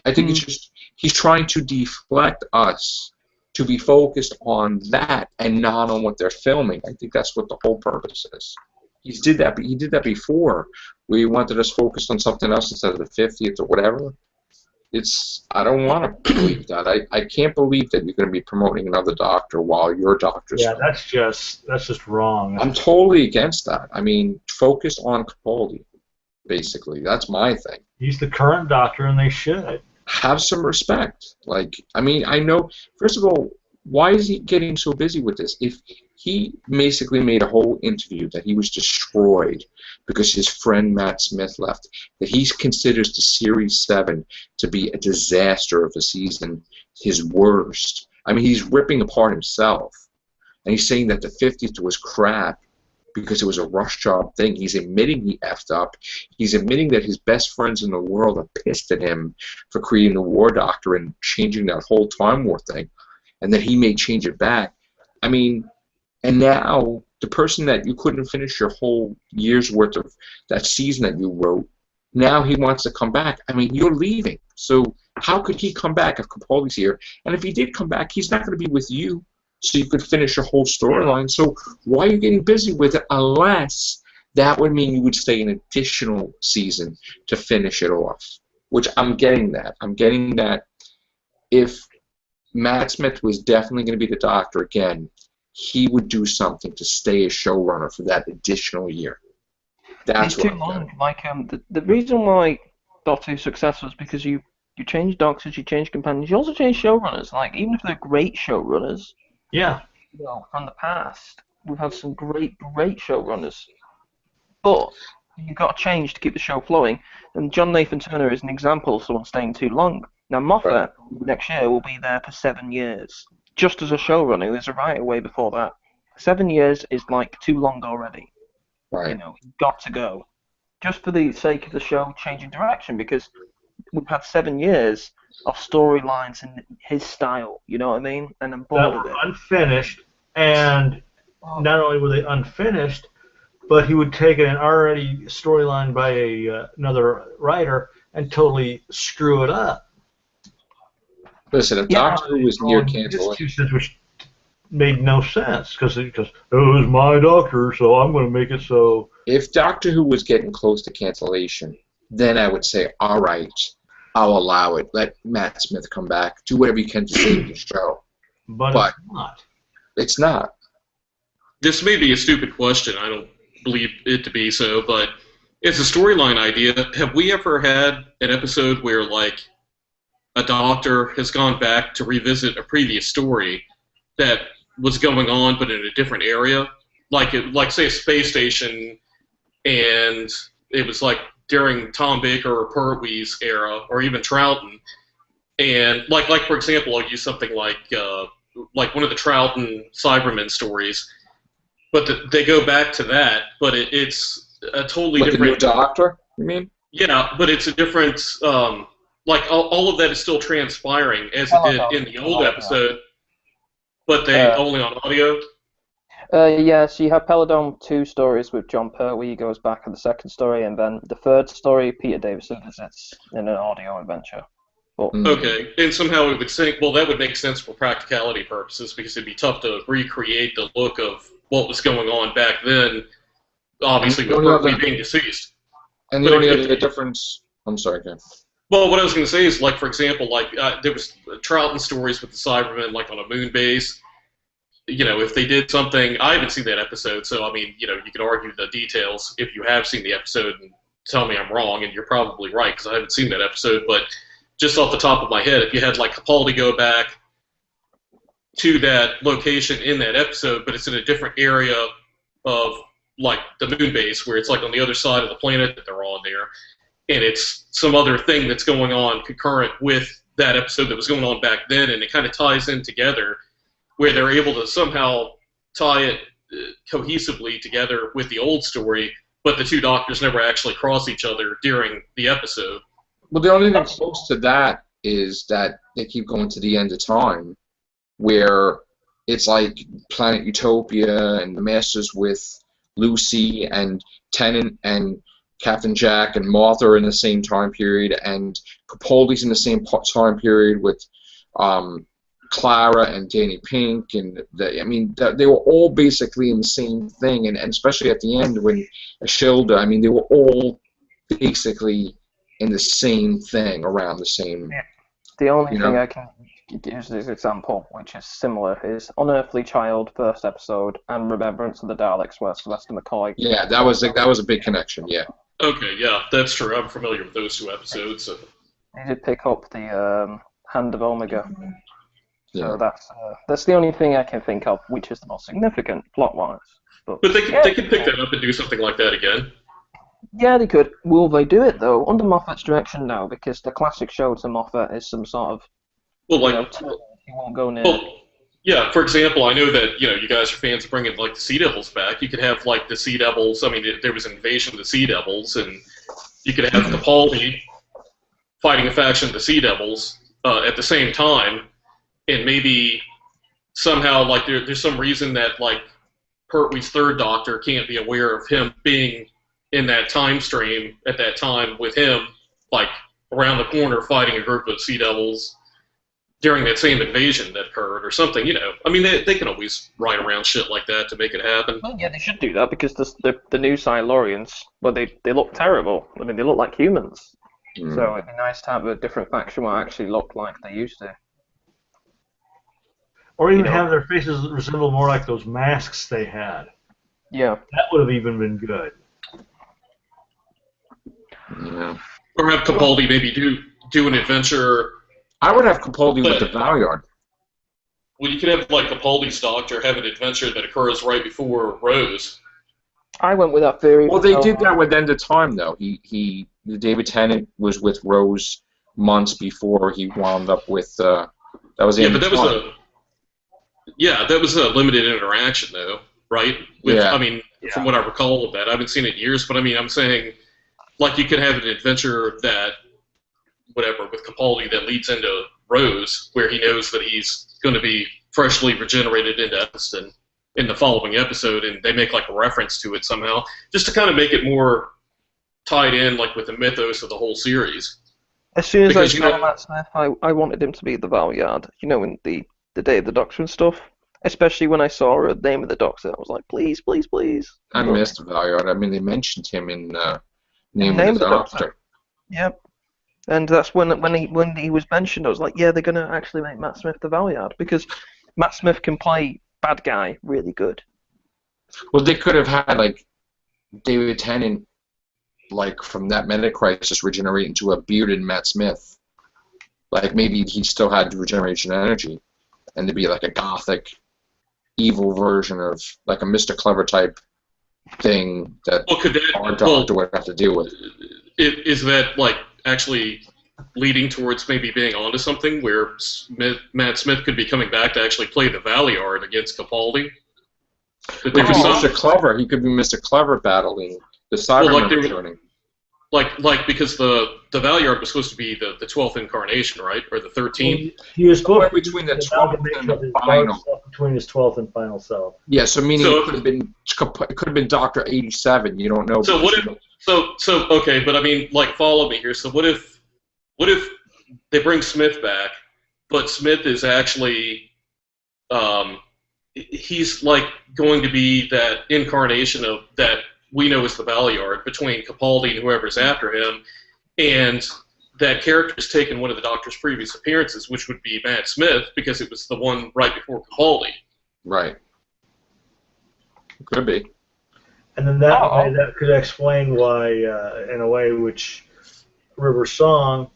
I think it's just he's trying to deflect us to be focused on that and not on what they're filming. I think that's what the whole purpose is. He did that before. We wanted us focused on something else instead of the 50th or whatever. I don't want to believe that. I can't believe that you're going to be promoting another Doctor while your Doctor's. Yeah, that's just wrong. I'm totally against that. I mean, focus on Capaldi, basically. That's my thing. He's the current Doctor, and they should. Have some respect. Like, I mean, I know, first of all, why is he getting so busy with this? If he basically made a whole interview that he was destroyed because his friend Matt Smith left, that he considers the Series 7 to be a disaster of a season, his worst. I mean, he's ripping apart himself. And he's saying that the 50th was crap because it was a rush job thing. He's admitting he effed up. He's admitting that his best friends in the world are pissed at him for creating the War Doctor and changing that whole Time War thing, and that he may change it back. I mean, and now the person that you couldn't finish your whole year's worth of that season that you wrote, now he wants to come back. I mean, you're leaving. So how could he come back if Capaldi's here? And if he did come back, he's not going to be with you, so you could finish your whole storyline. So why are you getting busy with it unless that would mean you would stay an additional season to finish it off? Which I'm getting that. I'm getting that if Matt Smith was definitely going to be the Doctor again, he would do something to stay a showrunner for that additional year. That's it's too long. Like the reason why Doctor Who's successful is because you change Doctors, you change companions, you also change showrunners. Like even if they're great showrunners, from the past, we've had some great showrunners, but you've got to change to keep the show flowing. And John Nathan Turner is an example of someone staying too long. Now Moffat next year will be there for 7 years, just as a showrunner. There's a writer way before that. 7 years is like too long already. Right. He's got to go, just for the sake of the show changing direction, because we've had 7 years of storylines in his style. You know what I mean? And I'm bored of it. Unfinished, and not only were they unfinished, but he would take an already storyline by another writer and totally screw it up. Listen, if Doctor Who was near cancellation, which made no sense because it was my Doctor, so I'm going to make it so. If Doctor Who was getting close to cancellation, then I would say, all right, I'll allow it. Let Matt Smith come back. Do whatever you can to save the show. But it's not. It's not. this may be a stupid question. I don't believe it to be so, but it's a storyline idea. Have we ever had an episode where, like, a doctor has gone back to revisit a previous story that was going on, but in a different area? Like, say, a space station, and it was, like, during Tom Baker or Pertwee's era, or even Troughton, and, like for example, I'll use something like one of the Troughton Cybermen stories, but they go back to that, but it's a totally like different... Like the new Doctor, you mean? Yeah, but it's a different... like, all of that is still transpiring, as it did in the old episode, but they only on audio? Yes, you have Peladon 2 stories with John Pertwee. He goes back in the second story, and then the third story, Peter Davison visits in an audio adventure. But, okay, and somehow it would sync. Well, that would make sense for practicality purposes, because it'd be tough to recreate the look of what was going on back then, obviously with Pertwee being deceased. And the only other difference... I'm sorry, Ken. Well, what I was going to say is, like, for example, like, there was Troughton stories with the Cybermen, like, on a moon base. You know, if they did something... I haven't seen that episode, so, I mean, you know, you could argue the details if you have seen the episode and tell me I'm wrong, and you're probably right, because I haven't seen that episode, but just off the top of my head, if you had, like, Capaldi go back to that location in that episode, but it's in a different area of, like, the moon base, where it's, like, on the other side of the planet that they're on there, and it's some other thing that's going on concurrent with that episode that was going on back then, and it kind of ties in together, where they're able to somehow tie it cohesively together with the old story, but the two doctors never actually cross each other during the episode. Well, the only thing close to that is that they keep going to the end of time, where it's like Planet Utopia and the Masters with Lucy and Tennant and Captain Jack and Martha are in the same time period, and Capaldi's in the same time period with Clara and Danny Pink, and they were all basically in the same thing, and especially at the end when Ashilda, I mean, they were all basically in the same thing around the same. The only thing I can use as an example, which is similar, is Unearthly Child, first episode, and Remembrance of the Daleks, where Sylvester McCoy. Yeah, that was a big connection. Yeah. Okay, yeah, that's true. I'm familiar with those two episodes. So. They did pick up the Hand of Omega. Yeah. So that's the only thing I can think of, which is the most significant plot-wise. But they could pick that up and do something like that again. Yeah, they could. Will they do it, though? Under Moffat's direction, no, because the classic show to Moffat is some sort of... Well, like... he won't go near... Well, yeah, for example, I know that, you guys are fans of bringing, like, the Sea Devils back. You could have, like, the Sea Devils... I mean, there was an invasion of the Sea Devils, and you could have Capaldi fighting a faction of the Sea Devils at the same time, and maybe somehow, like, there's some reason that, like, Pertwee's third Doctor can't be aware of him being in that time stream at that time with him, like, around the corner fighting a group of Sea Devils during that same invasion that occurred or something, I mean, they can always write around shit like that to make it happen. Well, yeah, they should do that, because the new Silurians, well, they look terrible. I mean, they look like humans. Mm. So it'd be nice to have a different faction where actually look like they used to. Or even have their faces resemble more like those masks they had. Yeah. That would have even been good. Yeah. Or have Capaldi maybe do an adventure. I would have Capaldi with the Valyard. Well, you could have, like, Capaldi's Doctor have an adventure that occurs right before Rose. I went with that theory. Well, they did that with End of Time, though. David Tennant was with Rose months before he wound up with. That was End of Time. That was a limited interaction, though, right? I mean, from what I recall of that, I haven't seen it in years, but I mean, I'm saying, like, you could have an adventure that, whatever, with Capaldi that leads into Rose, where he knows that he's going to be freshly regenerated into Eccleston in the following episode, and they make, like, a reference to it somehow, just to kind of make it more tied in, like, with the mythos of the whole series. As soon as I saw Matt Smith, I wanted him to be the Valyard, in the Day of the Doctor and stuff. Especially when I saw the name of the Doctor, I was like, please, please, please. I missed Valyard. I mean, they mentioned him in Name of the Doctor. Yep. And that's when he was mentioned, I was like, yeah, they're going to actually make Matt Smith the Valyard, because Matt Smith can play bad guy really good. Well, they could have had like David Tennant, like from that Meta Crisis, regenerate into a bearded Matt Smith. Like maybe he still had regeneration energy, and to be like a gothic, evil version of like a Mr. Clever type thing that our doctor would have to deal with. Is that like actually leading towards maybe being onto something where Matt Smith could be coming back to actually play the Valeyard against Capaldi? He could be Mr. Clever. He could be Mr. Clever battling the Cybermen returning. Like because the Valeyard was supposed to be the 12th incarnation, right, or the 13th? He was supposed between the 12th and the final. Between his 12th and final self. Yeah, so meaning it could have been Dr. 87. You don't know. So what if? So okay, but I mean, like, follow me here. So what if they bring Smith back, but Smith is actually he's like going to be that incarnation of that we know as the Valeyard between Capaldi and whoever's after him, and that character's taken one of the Doctor's previous appearances, which would be Matt Smith, because it was the one right before Capaldi. Right. Could be. And then that could explain why, in a way, which River Song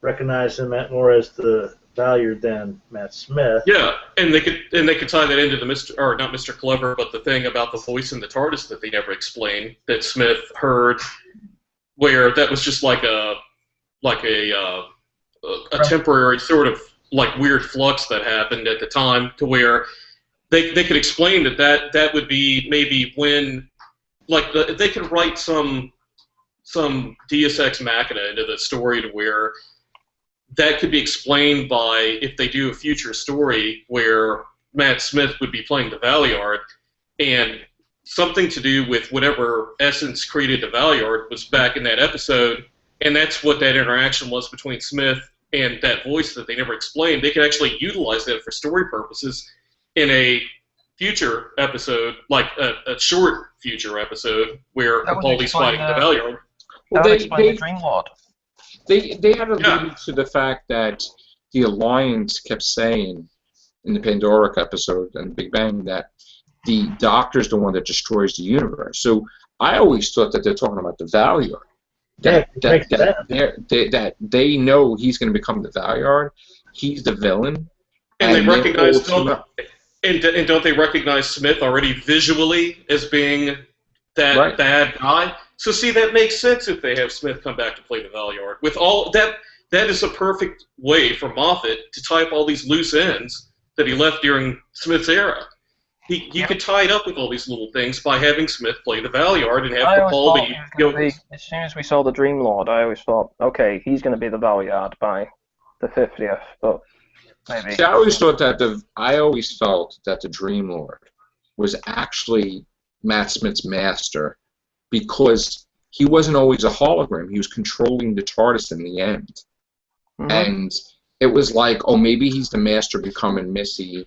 recognized him more as the Valeyard than Matt Smith. Yeah, and they could tie that into the not Mr. Clever, but the thing about the voice in the TARDIS that they never explained that Smith heard, where that was just like a temporary sort of like weird flux that happened at the time, to where they could explain that would be maybe when they could write some Deus Ex Machina into the story to where that could be explained by if they do a future story where Matt Smith would be playing the Valeyard, and something to do with whatever essence created the Valeyard was back in that episode, and that's what that interaction was between Smith and that voice that they never explained. They could actually utilize that for story purposes in a future episode, like a short future episode where Capaldi's fighting the Valeyard. Well, they explain the Dream Lord. They had alluded to the fact that the Alliance kept saying in the Pandoric episode and Big Bang that the Doctor's the one that destroys the universe. So I always thought that they're talking about the Valeyard. That they know he's going to become the Valeyard. He's the villain. And they recognize and don't they recognize Smith already visually as being that bad guy? So see, that makes sense if they have Smith come back to play the Valeyard. With all that is a perfect way for Moffat to tie up all these loose ends that he left during Smith's era. You could tie it up with all these little things by having Smith play the Valeyard and have Capaldi go. As soon as we saw the Dream Lord, I always thought, okay, he's going to be the Valeyard by the 50th, but maybe. See, I always felt that the Dream Lord was actually Matt Smith's master, because he wasn't always a hologram. He was controlling the TARDIS in the end. Mm-hmm. And it was like, oh, maybe he's the master becoming Missy,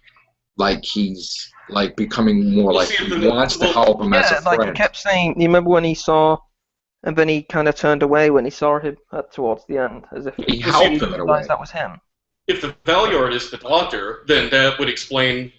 like he's like becoming more like he wants to help him as a friend. Like he kept saying, you remember when he saw, and then he kind of turned away when he saw him towards the end, as if he helped him in a way. That was him. If the Valeyard is the Doctor, then that would explain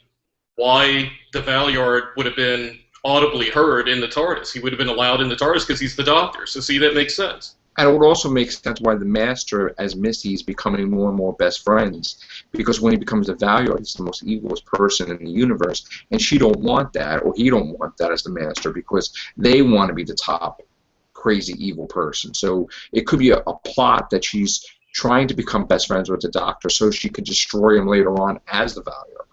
why the Valeyard would have been audibly heard in the TARDIS. He would have been allowed in the TARDIS because he's the Doctor. So see, that makes sense. And it would also make sense why the Master, as Missy, is becoming more and more best friends. Because when he becomes the Valeyard, he's the most evilest person in the universe. And she don't want that, or he don't want that as the Master, because they want to be the top crazy evil person. So it could be a plot that she's trying to become best friends with the Doctor so she could destroy him later on as the Valeyard.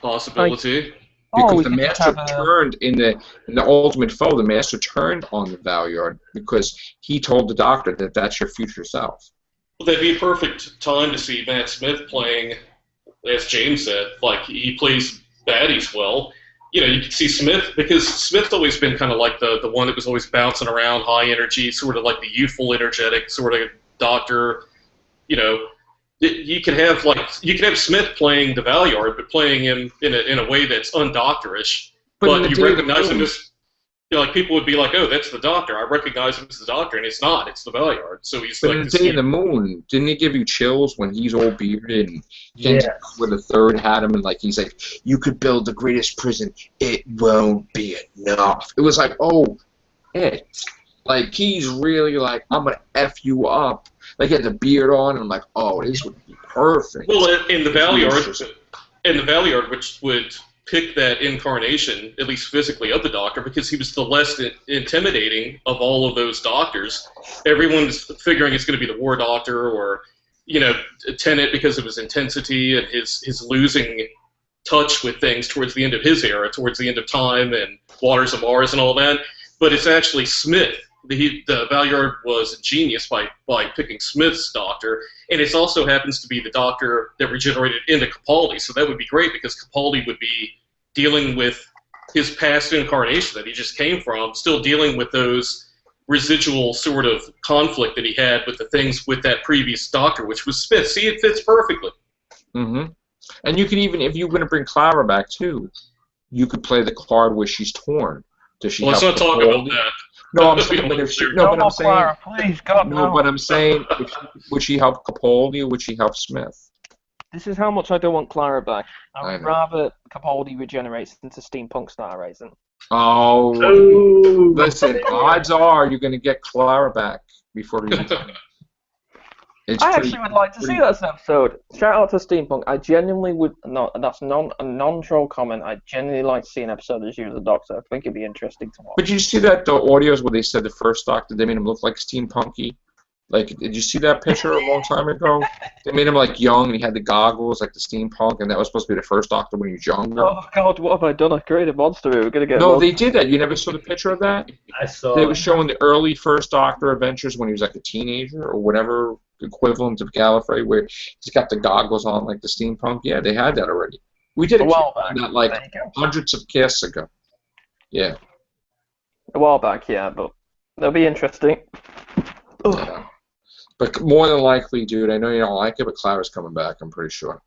Possibility. Because the Master turned in the Ultimate Foe, the Master turned on the Valeyard because he told the Doctor that that's your future self. Well, that'd be a perfect time to see Matt Smith playing, as James said, like he plays baddies well. You know, you can see Smith, because Smith's always been kind of like the one that was always bouncing around, high energy, sort of like the youthful, energetic sort of Doctor. You know, you could have Smith playing the Valeyard, but playing him in a way that's undoctorish. But you recognize him as You know, like people would be like, "Oh, that's the Doctor. I recognize him as the Doctor," and it's not. It's the Valeyard. So he's but like in this. Day in the Moon, didn't it give you chills when he's all bearded and where the third had him and like he's like, "You could build the greatest prison. It won't be enough." It was like, oh, like he's really like, I'm gonna F you up. Like he had the beard on, and I'm like, oh, this would be perfect. Well, in the Valeyard, which would pick that incarnation, at least physically, of the Doctor, because he was the less intimidating of all of those Doctors. Everyone's figuring it's going to be the War Doctor or, you know, Tennant because of his intensity and his losing touch with things towards the end of his era, towards the end of time and Waters of Mars and all that. But it's actually Smith. The Valeyard was a genius by picking Smith's Doctor, and it also happens to be the Doctor that regenerated into Capaldi, so that would be great because Capaldi would be dealing with his past incarnation that he just came from, still dealing with those residual sort of conflict that he had with the things with that previous Doctor, which was Smith. See, it fits perfectly. Mm-hmm. And you could even, if you're going to bring Clara back too, you could play the card where she's torn. Does she? Well, let's not talk about that. No, I'm saying, but if she, no, but I'm saying, Clara, please, God, no, but I'm saying, would she help Capaldi or would she help Smith? This is how much I don't want Clara back. I I would know. rather Capaldi regenerates into Steampunk Star Racing. Oh, listen, odds are you're going to get Clara back before he's I actually would like to see that episode. Shout out to Steampunk. I genuinely would. No, that's a non-troll comment. I genuinely like to see an episode as you as the Doctor. I think it'd be interesting to watch. But did you see that the audios where they said the first Doctor, they made him look like steampunky? Like, did you see that picture a long time ago? They made him like young, and he had the goggles like the steampunk, and that was supposed to be the first Doctor when he was younger. Oh God, what have I done? I created a monster. We're gonna get. No, they did that. You never saw the picture of that? I saw. They were showing the early first Doctor adventures when he was like a teenager or whatever equivalent of Gallifrey, where he's got the goggles on like the steampunk. Yeah, they had that already. We did a while back. That like hundreds of casts ago. Yeah. A while back, yeah, but that'll be interesting. Yeah. But more than likely, dude, I know you don't like it, but Clara's coming back, I'm pretty sure.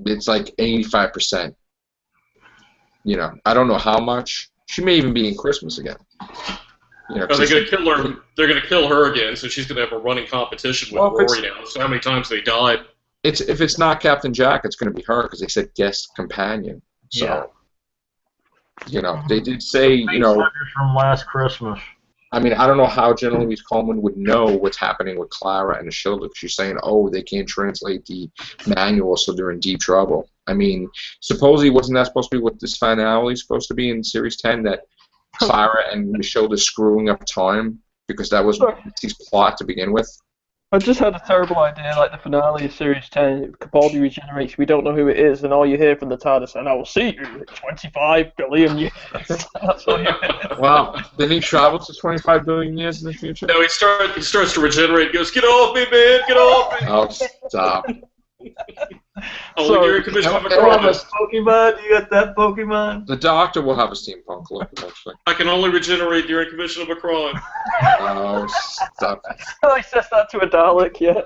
It's like 85%. You know, I don't know how much. She may even be in Christmas again. You know, they're gonna kill her. They're gonna kill her again, so she's gonna have a running competition with Rory now. So how many times they died? If it's not Captain Jack, it's gonna be her because they said guest companion. So, yeah. You know, they did say, you know, from last Christmas. I mean, I don't know how Jenna Louise Coleman would know what's happening with Clara and Ashildra. She's saying, oh, they can't translate the manual, so they're in deep trouble. I mean, supposedly wasn't that supposed to be what this finale is supposed to be in Series 10, that Clara and Ashildra screwing up time? Because that was his plot to begin with. I just had a terrible idea, like the finale of Series 10, Capaldi regenerates, we don't know who it is, and all you hear from the TARDIS, and I will see you in 25 billion years. That's all you hear. Wow. Then he travels to 25 billion years in the future? No, he starts to regenerate and goes, get off me, man, get off me. Oh, stop. Only during Commission of a Promise. Pokemon, you got that Pokemon? The Doctor will have a steampunk look, eventually. I can only regenerate during commission of a crime. Oh, stop. Oh, he says that to a Dalek, yeah.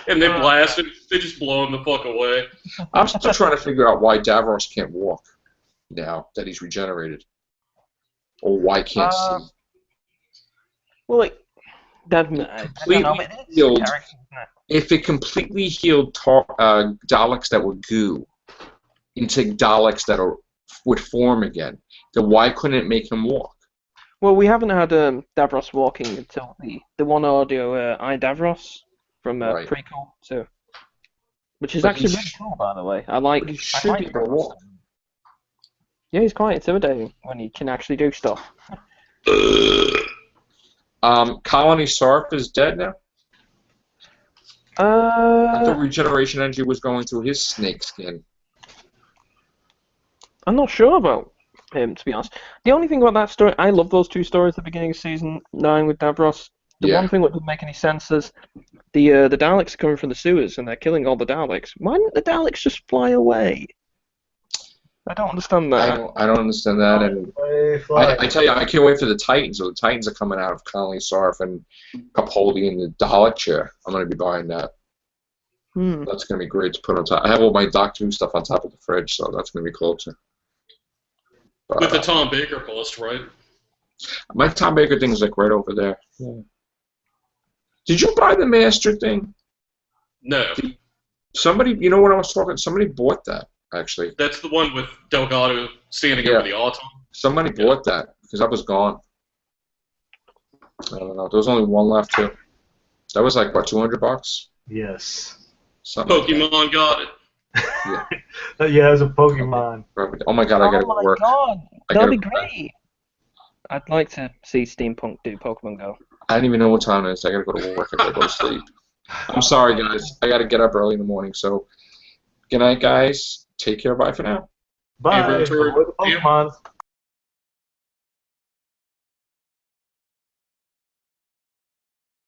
And they blast it. They just blow him the fuck away. I'm still trying to figure out why Davros can't walk now that he's regenerated. Or why can't see. Well, like, if it completely healed Daleks that were goo into Daleks that would form again, then why couldn't it make him walk? Well, we haven't had Davros walking until the one audio I Davros from prequel, so which is actually really cool, by the way. I like it. Walk. Yeah, he's quite intimidating when he can actually do stuff. Colony Sarf is dead now? I thought regeneration energy was going through his snake skin. I'm not sure about him, to be honest. The only thing about that story, I love those two stories at the beginning of Season 9 with Davros. The one thing that doesn't make any sense is the Daleks are coming from the sewers and they're killing all the Daleks. Why didn't the Daleks just fly away? I don't understand that. I don't understand that, and I tell you, I can't wait for the Titans. So the Titans are coming out of Colony Sarf and Capaldi in the Dalek chair. I'm going to be buying that. That's going to be great to put on top. I have all my Doctor Who stuff on top of the fridge, so that's going to be cool too. With the Tom Baker bust, right? My Tom Baker thing is like right over there. Yeah. Did you buy the Master thing? No. Somebody, you know what I was talking? Somebody bought that actually. That's the one with Delgado standing over the altar. Somebody bought that because that was gone. I don't know. There was only one left too. That was like what, $200? Yes. Something Pokemon like got it. Yeah. Yeah, it was a Pokemon. Oh my god, I gotta go to work. Oh my god, that'd be go great. I'd like to see Steampunk do Pokemon Go. I don't even know what time it is. I gotta go to work. I gotta go to sleep. I'm sorry, guys. I gotta get up early in the morning. So, good night, guys. Take care. Bye for now. Bye. Pokemon.